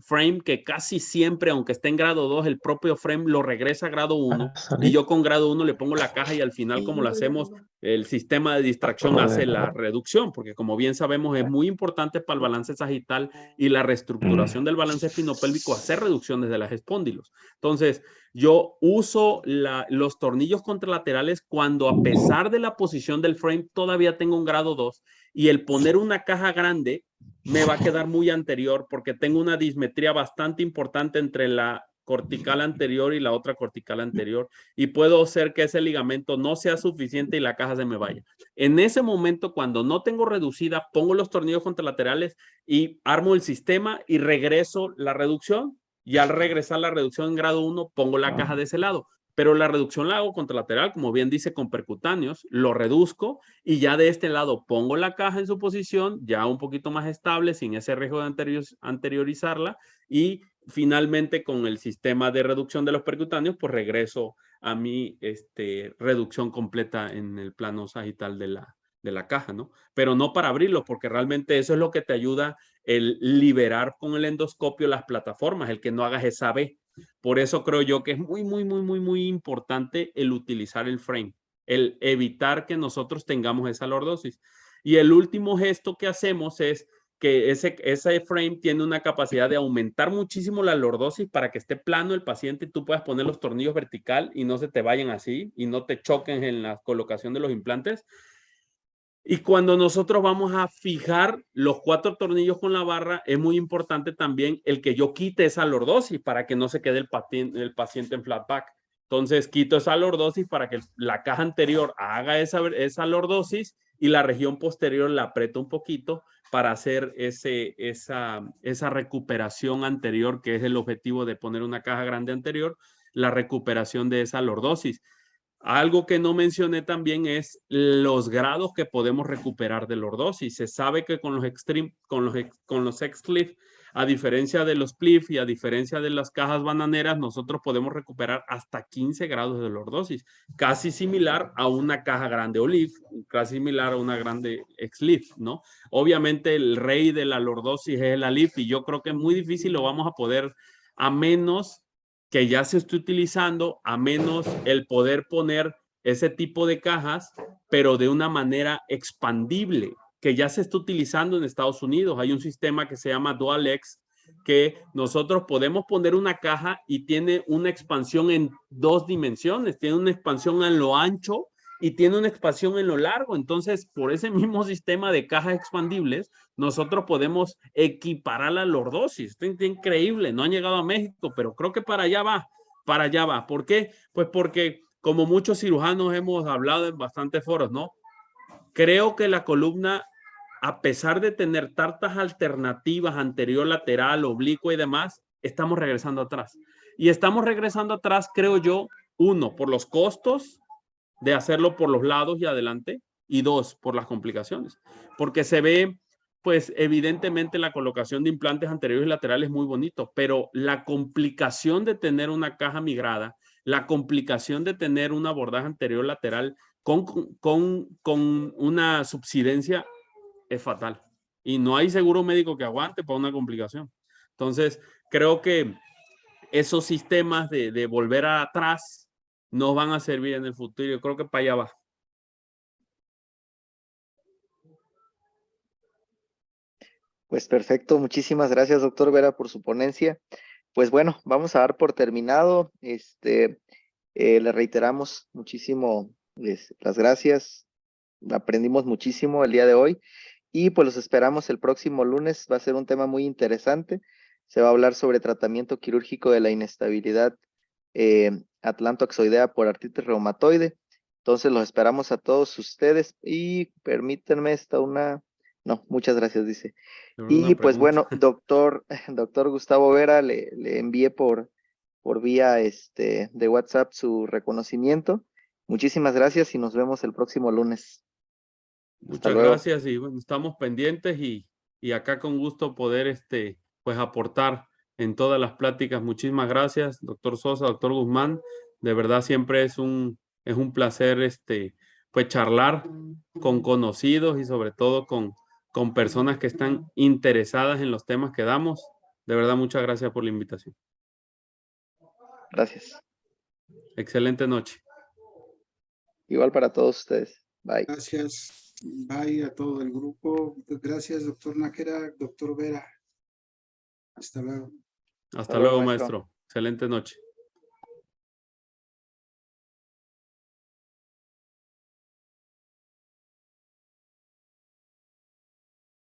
frame, que casi siempre, aunque esté en grado 2, el propio frame lo regresa a grado 1 y yo con grado 1 le pongo la caja y al final, como lo hacemos, el sistema de distracción hace la reducción, porque como bien sabemos es muy importante para el balance sagital y la reestructuración del balance espinopélvico hacer reducciones de las espóndilos. Entonces, yo uso los tornillos contralaterales cuando a pesar de la posición del frame todavía tengo un grado 2 y el poner una caja grande me va a quedar muy anterior porque tengo una dismetría bastante importante entre la cortical anterior y la otra cortical anterior y puedo hacer que ese ligamento no sea suficiente y la caja se me vaya. En ese momento, cuando no tengo reducida, pongo los tornillos contralaterales y armo el sistema y regreso la reducción. Y al regresar la reducción en grado 1, pongo la caja de ese lado. Pero la reducción la hago contralateral, como bien dice, con percutáneos. Lo reduzco y ya de este lado pongo la caja en su posición, ya un poquito más estable, sin ese riesgo de anteriorizarla. Y finalmente, con el sistema de reducción de los percutáneos, pues regreso a mi reducción completa en el plano sagital de la caja, ¿no? Pero no para abrirlo, porque realmente eso es lo que te ayuda el liberar con el endoscopio las plataformas, el que no hagas esa B. Por eso creo yo que es muy importante el utilizar el frame, el evitar que nosotros tengamos esa lordosis. Y el último gesto que hacemos es que ese frame tiene una capacidad de aumentar muchísimo la lordosis para que esté plano el paciente y tú puedas poner los tornillos vertical y no se te vayan así y no te choquen en la colocación de los implantes. Y cuando nosotros vamos a fijar los 4 tornillos con la barra, es muy importante también el que yo quite esa lordosis para que no se quede el paciente en flat back. Entonces, quito esa lordosis para que la caja anterior haga esa lordosis y la región posterior la aprieto un poquito para hacer esa recuperación anterior, que es el objetivo de poner una caja grande anterior, la recuperación de esa lordosis. Algo que no mencioné también es los grados que podemos recuperar de lordosis. Se sabe que con los X-Cliff, a diferencia de los PLIF y a diferencia de las cajas bananeras, nosotros podemos recuperar hasta 15 grados de lordosis, casi similar a una caja grande o LIF, casi similar a una grande X-Cliff, ¿no? Obviamente el rey de la lordosis es la LIF y yo creo que es muy difícil lo vamos a poder, a menos que ya se está utilizando, a menos el poder poner ese tipo de cajas, pero de una manera expandible, que ya se está utilizando en Estados Unidos. Hay un sistema que se llama DualX, que nosotros podemos poner una caja y tiene una expansión en 2 dimensiones, tiene una expansión en lo ancho y tiene una expansión en lo largo. Entonces, por ese mismo sistema de cajas expandibles, nosotros podemos equiparar a la lordosis. Esto es increíble, no han llegado a México, pero creo que para allá va, para allá va. ¿Por qué? Pues porque como muchos cirujanos hemos hablado en bastantes foros, ¿no? Creo que la columna, a pesar de tener tantas alternativas anterior, lateral, oblicua y demás, estamos regresando atrás. Y estamos regresando atrás, creo yo, 1, por los costos de hacerlo por los lados y adelante, y 2, por las complicaciones. Porque se ve, pues evidentemente la colocación de implantes anteriores y laterales es muy bonito, pero la complicación de tener una caja migrada, la complicación de tener un abordaje anterior lateral con una subsidencia es fatal. Y no hay seguro médico que aguante para una complicación. Entonces, creo que esos sistemas de volver atrás nos van a servir en el futuro. Yo creo que para allá va. Pues perfecto, muchísimas gracias, doctor Vera, por su ponencia. Pues bueno, vamos a dar por terminado. Le reiteramos muchísimo las gracias. Aprendimos muchísimo el día de hoy y pues los esperamos el próximo lunes. Va a ser un tema muy interesante. Se va a hablar sobre tratamiento quirúrgico de la inestabilidad atlantoxoidea por artritis reumatoide. Entonces los esperamos a todos ustedes y permítanme no, muchas gracias, dice. Y pues bueno, doctor Gustavo Vera, le envié por vía de WhatsApp su reconocimiento. Muchísimas gracias y nos vemos el próximo lunes. Muchas gracias y bueno, estamos pendientes y acá con gusto poder pues aportar en todas las pláticas. Muchísimas gracias, doctor Sosa, doctor Guzmán. De verdad siempre es un placer pues charlar con conocidos y sobre todo con personas que están interesadas en los temas que damos. De verdad, muchas gracias por la invitación. Gracias. Excelente noche. Igual para todos ustedes. Bye. Gracias. Bye a todo el grupo. Gracias, doctor Nájera, doctor Vera. Hasta luego. Hasta luego, maestro. Excelente noche.